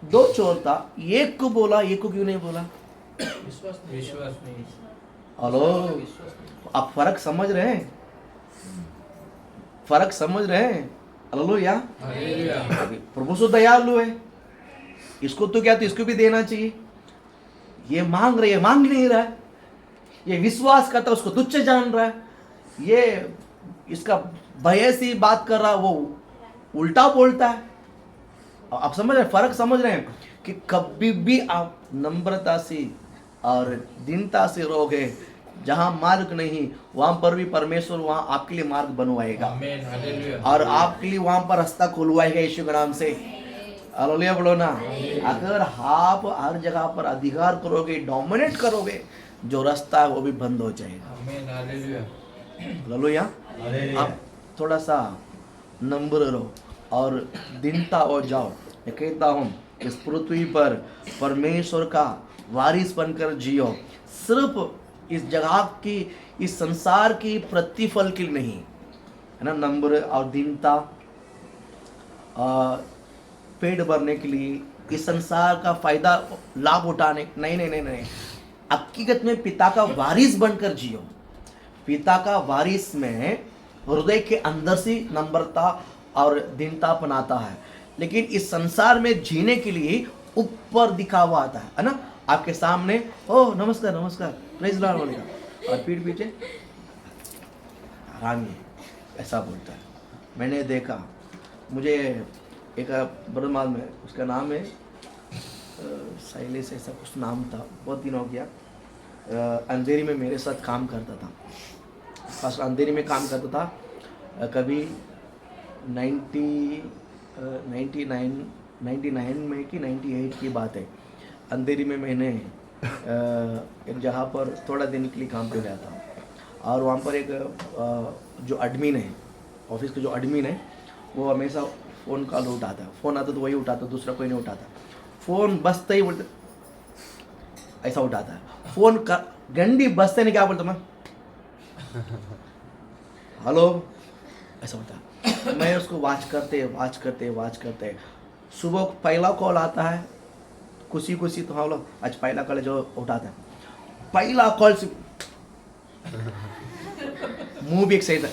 2 चोर था, एक को बोला, एक को क्यों नहीं बोला? विश्वास नहीं। हेलो, आप फर्क समझ रहे हैं? फर्क समझ रहे हैं? हालेलुया। प्रभु सो दयालु है, इसको तो क्या, तो इसको भी देना चाहिए। ये मांग रहे, मांग नहीं रहा है, ये विश्वास करता है, उसको तुच्छ जान रहा है, ये इसका भय से बात कर रहा, वो उल्टा बोलता है। आप समझ रहे हैं, फर्क समझ रहे हैं कि कभी भी आप नम्रता से और दीनता से रहोगे, जहां मार्ग नहीं वहां पर भी परमेश्वर वहां आपके लिए मार्ग बनवाएगा और आपके लिए वहां पर रास्ता खुलवाएगा यीशु के नाम से। हालेलुया बोलो ना। अगर आप हर जगह पर अधिकार करोगे, डोमिनेट करोगे, जो रास्ता है वो भी बंद हो जाएगा। हालेलुया। आप थोड़ा सा नम्र रहो और दीनता हो जाओ। मैं कहता हूँ इस पृथ्वी पर परमेश्वर का वारिस बनकर जियो, सिर्फ इस जगह की, इस संसार की प्रतिफल के लिए नहीं, है ना, नम्र और दीनता, पेट भरने के लिए, इस संसार का फायदा लाभ उठाने, नहीं नहीं नहीं नहीं, हकीकत में पिता का वारिस बनकर जियो। पिता का वारिस में हृदय के अंदर से नम्रता और दीनता बनाता है, लेकिन इस संसार में जीने के लिए ऊपर दिखावा आता है ना, आपके सामने ओह नमस्कार नमस्कार प्रेज लॉर्ड बोलेगा और पीठ पीछे आराम ही ऐसा बोलता है। मैंने देखा, मुझे एक बर्माल में, उसका नाम है शैलेश ऐसा कुछ नाम था, बहुत दिन हो गया, अंधेरी में मेरे साथ काम करता था, फर्स्ट अंधेरी में काम करता था। कभी 99 में कि 98 की बात है, अंधेरी में मैंने एक जगह पर थोड़ा दिन के लिए काम पे गया था और वहाँ पर एक जो एडमिन है, ऑफिस का जो एडमिन है, वो हमेशा फ़ोन कॉल उठाता है, फ़ोन आता तो वही उठाता, दूसरा कोई नहीं उठाता। फ़ोन बजते ही बोलते ऐसा उठाता है, फ़ोन का घंटी बजते नहीं क्या बोलता मैं हेलो ऐसा होता है। मैं उसको वाच करते सुबह पहला कॉल आता है, खुशी तो हाँ लोग आज पहला कॉल जो उठाता है, पहला कॉल से मुंह भी एक सही था,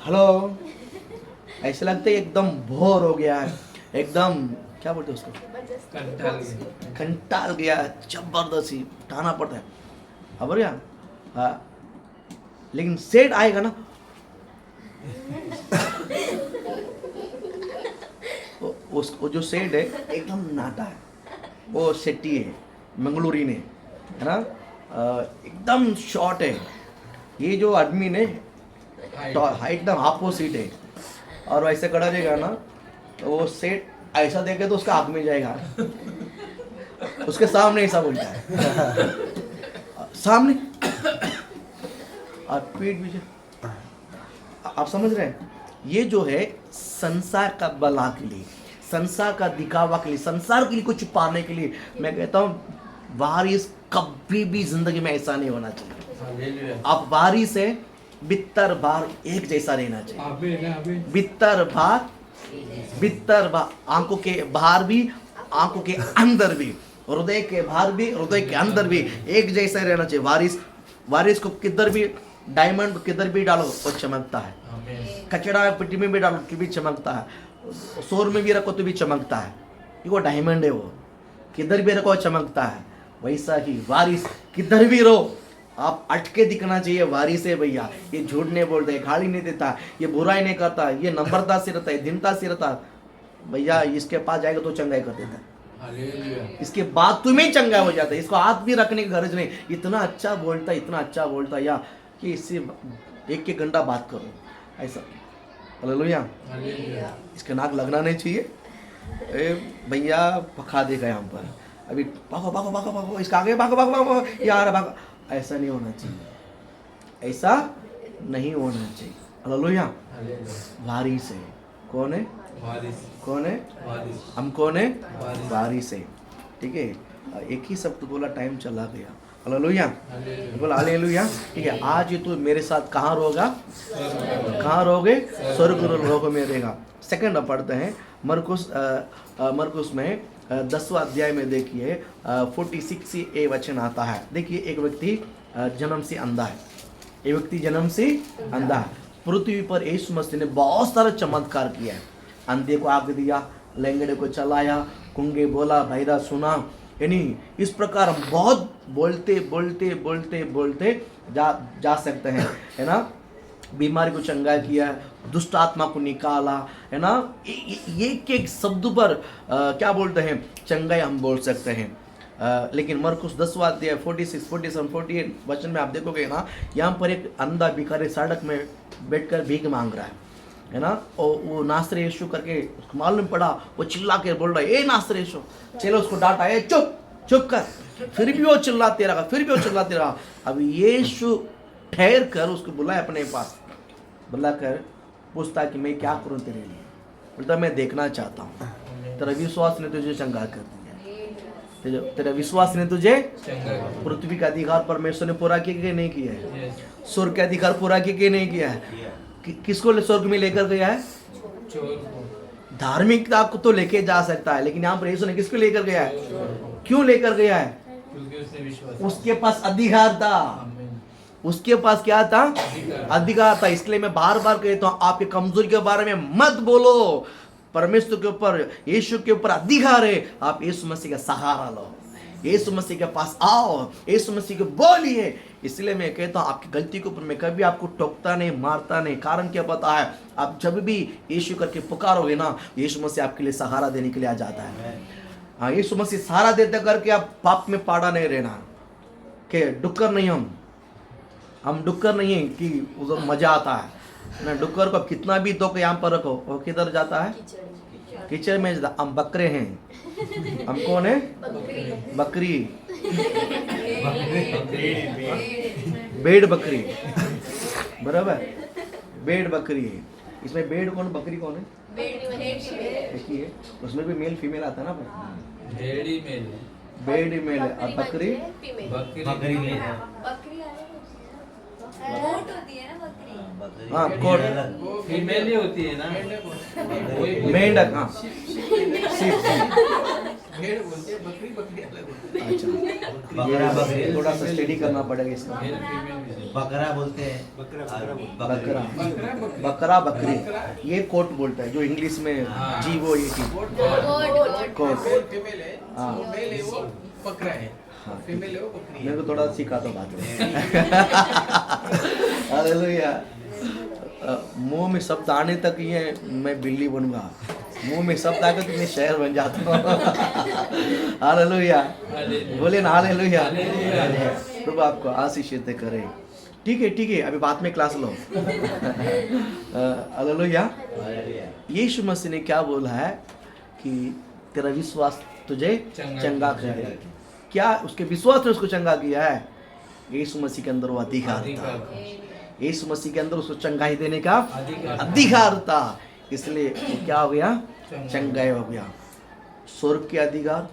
हेलो, ऐसा लगता है एकदम बोर हो गया है, एकदम क्या बोलते हैं उसको, कंटाल गया, जबरदस्ती उठाना पड़ता है। खबर क्या, हाँ, लेकिन सेट आएगा ना उसको, जो सेट है एकदम नाटा है, वो सेट्टी है, मंगलूरी ने, है ना, एकदम शॉर्ट है। ये जो आदमी ने हाइट एकदम अपोजिट है और वैसे खड़ा रहेगा ना, तो वो सेठ ऐसा देखे तो उसका आग में जाएगा, उसके सामने ऐसा बोलता है, सामने और पीठ पीछे। आप समझ रहे हैं? ये जो है संसार का भला के लिए, संसार का दिखावा के लिए, संसार के लिए कुछ पाने के लिए। मैं कहता हूँ वारिस कभी भी जिंदगी में ऐसा नहीं होना चाहिए। हालेलुया। आप वारिस है, बित्तर बार एक जैसा रहना चाहिए। आमीन आमीन। बित्तर बार आंखों के बाहर भी, आंखों के अंदर भी, हृदय के बाहर भी, हृदय के अंदर भी एक जैसा रहना चाहिए। वारिस को किधर भी, डायमंड को किधर भी डालो वो चमकता है, आमीन। कचड़ा पिट्टी में भी डालो तो भी चमकता है, शोर में भी रखो तो भी चमकता है। ये वो डायमंड है, वो किधर भी रखो चमकता है। वैसा ही वारिस किधर भी रहो आप अटके दिखना चाहिए। वारिस है भैया, ये झूठ नहीं बोलता है, गाली नहीं देता, ये बुराई नहीं करता, ये नम्रता से रहता है, दीनता से रहता है। भैया इसके पास जाएगा तो चंगाई कर देता है, हालेलुया। इसके बाद तुम्हें चंगा हो जाता है। इसको हाथ भी रखने की गरज नहीं, इतना अच्छा बोलता, इतना अच्छा बोलता, या कि इससे एक घंटा बात करो ऐसा। हालेलुया। हालेलुया। इसका नाक लगना नहीं चाहिए। ए भैया पका देगा यहाँ पर, अभी भागो भागो भागो भागो, इसका आगे भागो भागो भागो, यार भागो, ऐसा नहीं होना चाहिए, ऐसा नहीं होना चाहिए। हालेलुया। हालेलुया। वारिस है। कौन है? वारिस। कौन है? वारिस। हम कौन है? वारिस। वारिस है। ठीक है, एक ही शब्द बोला, टाइम चला गया। हालेलुया। हालेलुया। बोला हालेलुया। ठीक है, आज ये तू मेरे साथ कहाँ रहोगा? कहाँ रहोगे? स्वर्ग लोगों में रहेगा। सेकंड पढ़ते हैं मरकुस में 10वां अध्याय में देखिए 46 वचन आता है। देखिए एक व्यक्ति जन्म से अंधा है, एक व्यक्ति जन्म से अंधा है। पृथ्वी पर यीशु मसीह ने बहुत सारा चमत्कार किया है। अंधे को आग दिया, लंगड़े को चलाया, गूंगे बोला, बहरा सुना, यानी इस प्रकार हम बहुत बोलते जा सकते हैं, है ना। बीमारी को चंगा किया, दुष्ट आत्मा को निकाला, है ना। एक शब्द पर क्या बोलते हैं, चंगाई हम बोल सकते हैं। लेकिन मरकुस 10वां अध्याय 46, 47, 48 वचन में आप देखोगे ना, यहाँ पर एक अंधा भिखारी सड़क में बैठकर भीख मांग रहा है ना। और वो नासरे यीशु करके उसको मालूम पड़ा, वो चिल्ला के बोल रहा है, ए नासरे यीशु। चलो उसको डांटा, ए चुप कर। फिर भी वो चिल्लाते रहा। अब यीशु ठहर कर उसको बुलाया अपने पास, बुलाकर पूछता कि मैं क्या करूं तेरे लिए। बोलता मैं देखना चाहता हूँ। तेरा विश्वास ने तुझे चंगा कर दिया, तेरा विश्वास ने तुझे पृथ्वी का अधिकार परमेश्वर ने पूरा किया कि नहीं किया है? स्वर्ग का अधिकार पूरा किया कि नहीं किया है? किसको स्वर्ग में लेकर गया है? धार्मिकता को तो लेके जा सकता है, लेकिन यहाँ पर यीशु ने किसको लेकर गया है? क्यों लेकर गया है? उसके पास अधिकार था। उसके पास क्या था? अधिकार था। इसलिए मैं बार बार कहता हूं, आपके कमजोरी के बारे में मत बोलो। परमेश्वर के ऊपर, यीशु के ऊपर अधिकार है। आप यीशु मसीह का सहारा लो, यीशु मसीह के पास आओ, यीशु मसीह को बोलिए। इसलिए मैं कहता हूं, आपकी गलती के ऊपर मैं कभी आपको टोकता नहीं, मारता नहीं। कारण क्या पता है? आप जब भी यीशु करके पुकारोगे ना, यीशु मसीह आपके लिए सहारा देने के लिए आ जाता है। हाँ, यीशु मसीह सहारा देते करके आप पाप में पाड़ा नहीं रहना, कि डुक्कर नहीं हम डुक्कर नहीं है कि उधर मजा आता है ना। डुक्कर को कितना भी दो के यहाँ पर रखो, वो किधर जाता है? कीचड़ में जाता। हम बकरे हैं। हम कौन है? बकरी, भेड़ बकरी, बराबर, भेड़ बकरी है। इसमें भेड़ कौन, बकरी कौन है? देखिए उसमें भी मेल फीमेल आता है ना। भेड़ी मेल, भेड़ मेल है और बकरी बकरी मेल। कोट होती है ना बकरी। हाँ, कोट। वो फीमेल ही होती है ना। मेंढक। हाँ, भेड़ बोलते हैं, बकरी अलग होती है। अच्छा, ये थोड़ा सा स्टडी करना पड़ेगा इसका। मेल फीमेल भी। बकरा बोलते हैं, बकरा बकरी, ये कोट बोलता है जो इंग्लिश में जी वो ये चीज कोट। फीमेल है, हाँ। वो मेल है, वो बकरा है। हाँ, फीमेल है, वो बकरी है। मेरे को थोड़ा सिखा दो बात में। हालेलुया। मुंह में शब्द आने तक ये मैं बिल्ली बनूंगा, मुंह में शब्द आकर तो मैं शहर बन जाता हूँ। हालेलुया, बोले ना हालेलुया। प्रभु आपको आशीषित करे। ठीक है अभी बाद में क्लास लो। हालेलुया। यीशु मसीह ने क्या बोला है कि तेरा विश्वास तुझे चंगा करे। क्या उसके विश्वास ने उसको चंगा किया है? यीशु मसीह के अंदर वो अधिकार था। यीशु मसीह के अंदर उसको चंगाई देने का अधिकार था, इसलिए वो क्या हो गया? चंगाई हो गया। स्वर्ग के अधिकार,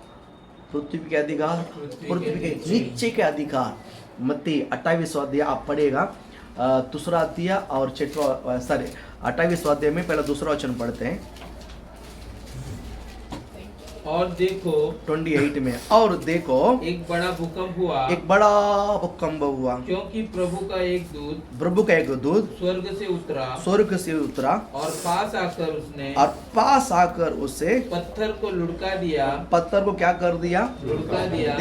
पृथ्वी के अधिकार, पृथ्वी के नीचे के अधिकार। मत्ती 28 अध्याय आप पढ़ेगा, दूसरा अध्याय और 28 अध्याय में पहला दूसरा वचन पढ़ते हैं। और देखो 28 में, और देखो एक बड़ा भूकंप हुआ, एक बड़ा भूकंप हुआ, क्योंकि प्रभु का एक दूत स्वर्ग से उतरा और पास आकर उसने पत्थर को लुढ़का दिया। पत्थर को क्या कर दिया? लुढ़का दिया।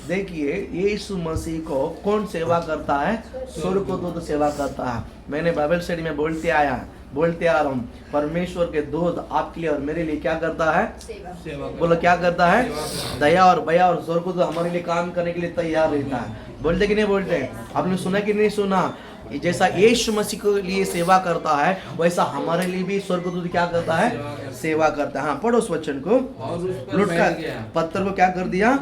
देखिए यीशु मसीह को कौन सेवा करता है? स्वर्गदूत सेवा करता है। मैंने बाइबल स्टडी में बोलते आ रहा हूँ, परमेश्वर के दूत आपके लिए और मेरे लिए क्या करता है? सेवा बोलो क्या करता है? सेवा। दया और भया और स्वर्गदूत हमारे लिए काम करने के लिए तैयार रहता है। बोलते कि नहीं बोलते? आपने सुना कि नहीं सुना? जैसा यीशु मसीह के लिए सेवा करता है, वैसा हमारे लिए भी स्वर्गदूत क्या करता है? सेवा करता है। हाँ, पढ़ो उस वचन को। और उस पर लुढ़का, बैठ गया। पत्थर को क्या कर दिया?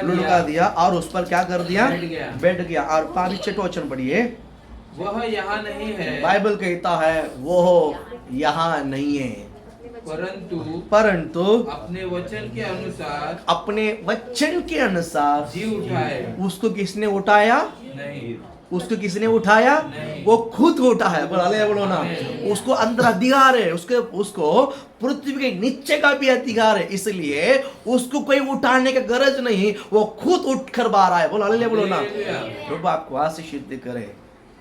लुढ़का दिया और उस पर क्या कर दिया? बैठ गया। और 5 वचन पढ़िए। वह यहाँ नहीं है, बाइबल कहता है वो यहाँ नहीं है, परंतु अपने वचन के अनुसार जी उठाए। उसको किसने उठाया? नहीं, उसको किसने उठाया? नहीं। वो खुद उठा है। बोलो ना। उसको अंदर अधिकार है, उसको पृथ्वी के नीचे का भी अधिकार है, इसलिए उसको कोई उठाने की गरज नहीं, वो खुद उठ कर बाहर आए। बोलो ना। प्रभु आपको आशीषित करे,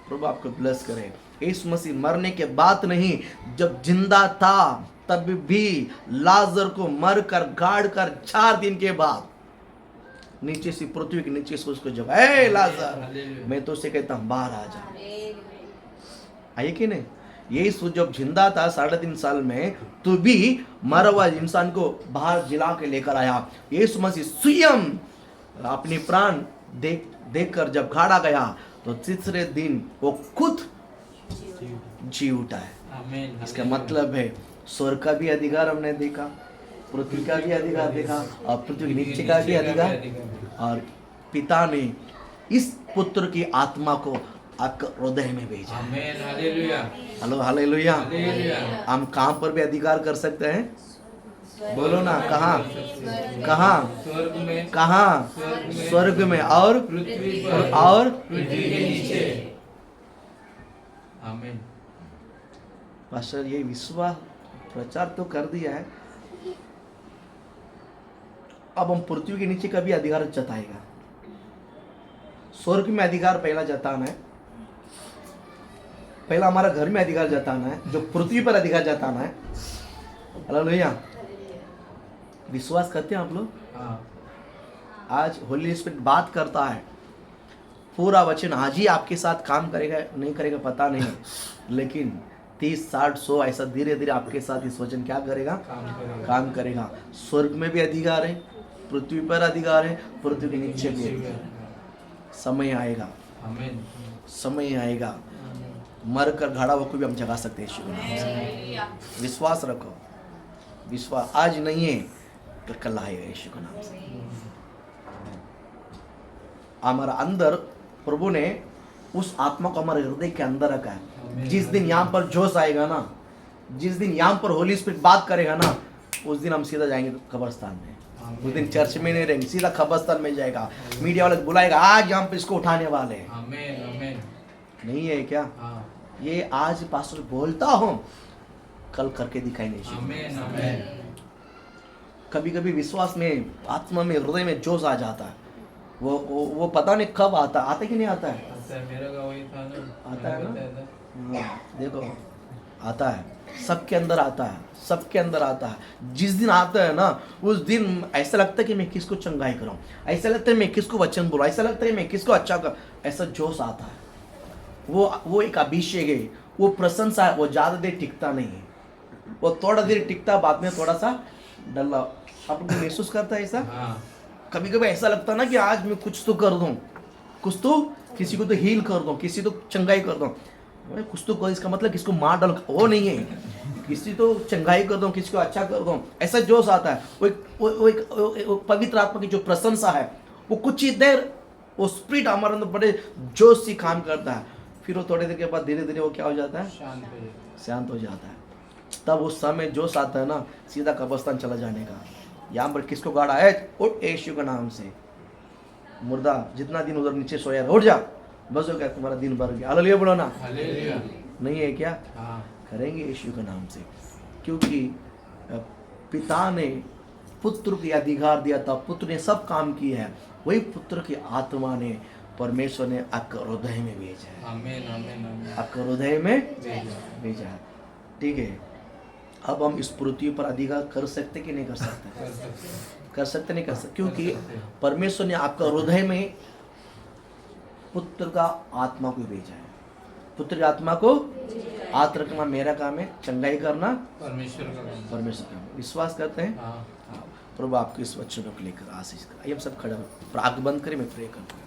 प्रभु आपको ब्लेस करे। यीशु मसीह मरने के बाद नहीं, जब जिंदा था तब भी लाजर को मर कर गाड़ कर 4 दिन के बाद नीचे से, पृथ्वी के नीचे से उसको जब, ए लाजर, मैं तो उसे कहता हूं बाहर आ जा। आइए कि नहीं? यीशु जब जिंदा था 3.5 साल में, तो भी मरा हुआ इंसान को बाहर जिला के लेकर आया। यीशु मसीह स्वयं अपनी प्राण देख कर जब गाड़ा गया, तो तीसरे दिन वो खुद जी उठा है। आमीन। इसका मतलब है स्वर्ग का भी अधिकार हमने देखा, पृथ्वी का भी अधिकार देखा, और पृथ्वी के नीचे का भी अधिकार। और पिता ने इस पुत्र की आत्मा को आपके हृदय में भेजा। आमीन। हालेलुया। हालेलुया। हालेलुया। हम कहाँ पर भी अधिकार कर सकते हैं? बोलो ना। कहाँ? स्वर्ग में, कहाँ? स्वर्ग में और पृथ्वी पर और पृथ्वी के नीचे। आमीन। पास्टर ये विश्वास प्रचार तो कर दिया है, अब हम पृथ्वी के नीचे का भी अधिकार जताएगा। स्वर्ग में अधिकार पहला जताना है, पहला हमारा घर में अधिकार जताना है, जो पृथ्वी पर अधिकार जताना है। हालेलुया। विश्वास करते हैं आप लोग? हाँ। आज होली स्पिरिट बात करता है, पूरा वचन आज ही आपके साथ काम करेगा नहीं करेगा पता नहीं, लेकिन 30, 60, 100 ऐसा धीरे धीरे आपके साथ इस वचन क्या करेगा? काम करेगा। स्वर्ग में भी अधिकार है, पृथ्वी पर अधिकार है, पृथ्वी के नीचे भी अधिकार है। समय आएगा, आमीन। समय आएगा, मर कर घड़ा होकर भी हम जगा सकते हैं। यीशु के नाम से विश्वास रखो। विश्वास आज नहीं है तो कल आएगा। यीशु के नाम से हमारा अंदर प्रभु ने उस आत्मा को हमारे हृदय के अंदर रखा है। जिस दिन यहाँ पर जोश आएगा ना, जिस दिन यहाँ पर होली स्पिरिट बात करेगा ना, उस दिन हम सीधा जाएंगे कब्रिस्तान में। उस दिन चर्च में नहीं रहेंगे, सीधा कब्रिस्तान में जाएगा। मीडिया वाले बुलाएगा, आज यहाँ पे इसको उठाने वाले हैं। आमीन। आमीन। नहीं है क्या? हाँ। ये आज पास्टर बोलता हूँ, कल करके दिखाएंगे। आमीन। आमीन। कभी कभी विश्वास में, आत्मा में, हृदय में जोश आ जाता है। वो पता नहीं कब आता है कि नहीं आता है? मेरा का वही था ना। आता है ना? देखो आता है, सबके अंदर आता है, सबके अंदर आता है। जिस दिन आता है ना, उस दिन ऐसा लगता है कि मैं किसको चंगाई कराऊं, ऐसा लगता है मैं किसको वचन बोलूं, ऐसा लगता है मैं किसको अच्छा कर, ऐसा जोश आता है। वो एक अभिषेक है, वो प्रशंसा है, वो ज़्यादा देर टिकता नहीं है, वो थोड़ा देर टिकता, बाद में थोड़ा सा डल्ला। आप लोग महसूस करता है ऐसा? हाँ। कभी कभी ऐसा लगता है ना कि आज मैं कुछ तो कर दूं, कुछ तो किसी को तो हील कर दो, किसी तो चंगाई कर दो। अरे कुछ तो करो, इसका मतलब किसको मार डालो, वो नहीं है। किसी तो चंगाई कर दो, किसी को अच्छा कर दो, ऐसा जोश आता है। वो पवित्र आत्मा की जो प्रशंसा है, वो कुछ ही देर वो स्पिरिट हमारे अंदर बड़े जोश से काम करता है, फिर वो थोड़ी देर के बाद धीरे धीरे वो क्या हो जाता है, शांत हो जाए। शांत हो जाता है। तब उस समय जोश आता है ना, सीधा कब्रिस्तान चला जाने का। यहाँ पर किसको गाड़ा है, उठ यीशु के नाम से। मुर्दा जितना दिन उधर नीचे सोया है, उठ जा, बस हो गया, तुम्हारा दिन भर गया। हालेलुया बोलो ना, हालेलुया। नहीं है क्या? हाँ, करेंगे यीशु के नाम से, क्योंकि पिता ने पुत्र को अधिकार दिया था, पुत्र ने सब काम किया है, वही पुत्र की आत्मा ने परमेश्वर ने आपके हृदय में भेजा है, आमीन आमीन आमीन। आपके हृदय में भेजा। भेजा है। ठीक है, अब हम इस पृथ्वी पर अधिकार कर सकते कि नहीं कर सकते? कर सकते हैं। कर सकते नहीं कर सकते, क्योंकि कर सकते हैं। परमेश्वर ने आपका हृदय में पुत्र का आत्मा को भेजा है। पुत्र की आत्मा को हाथ रखना मेरा काम है, चंगाई करना परमेश्वर का काम। परमेश्वर का काम। विश्वास करते हैं? हाँ। हाँ। प्रभु आपको इस वचनों को लेकर आशीष करें। आइए हम सब खड़े हो, आंख बंद करें, मैं प्रे करता हूँ।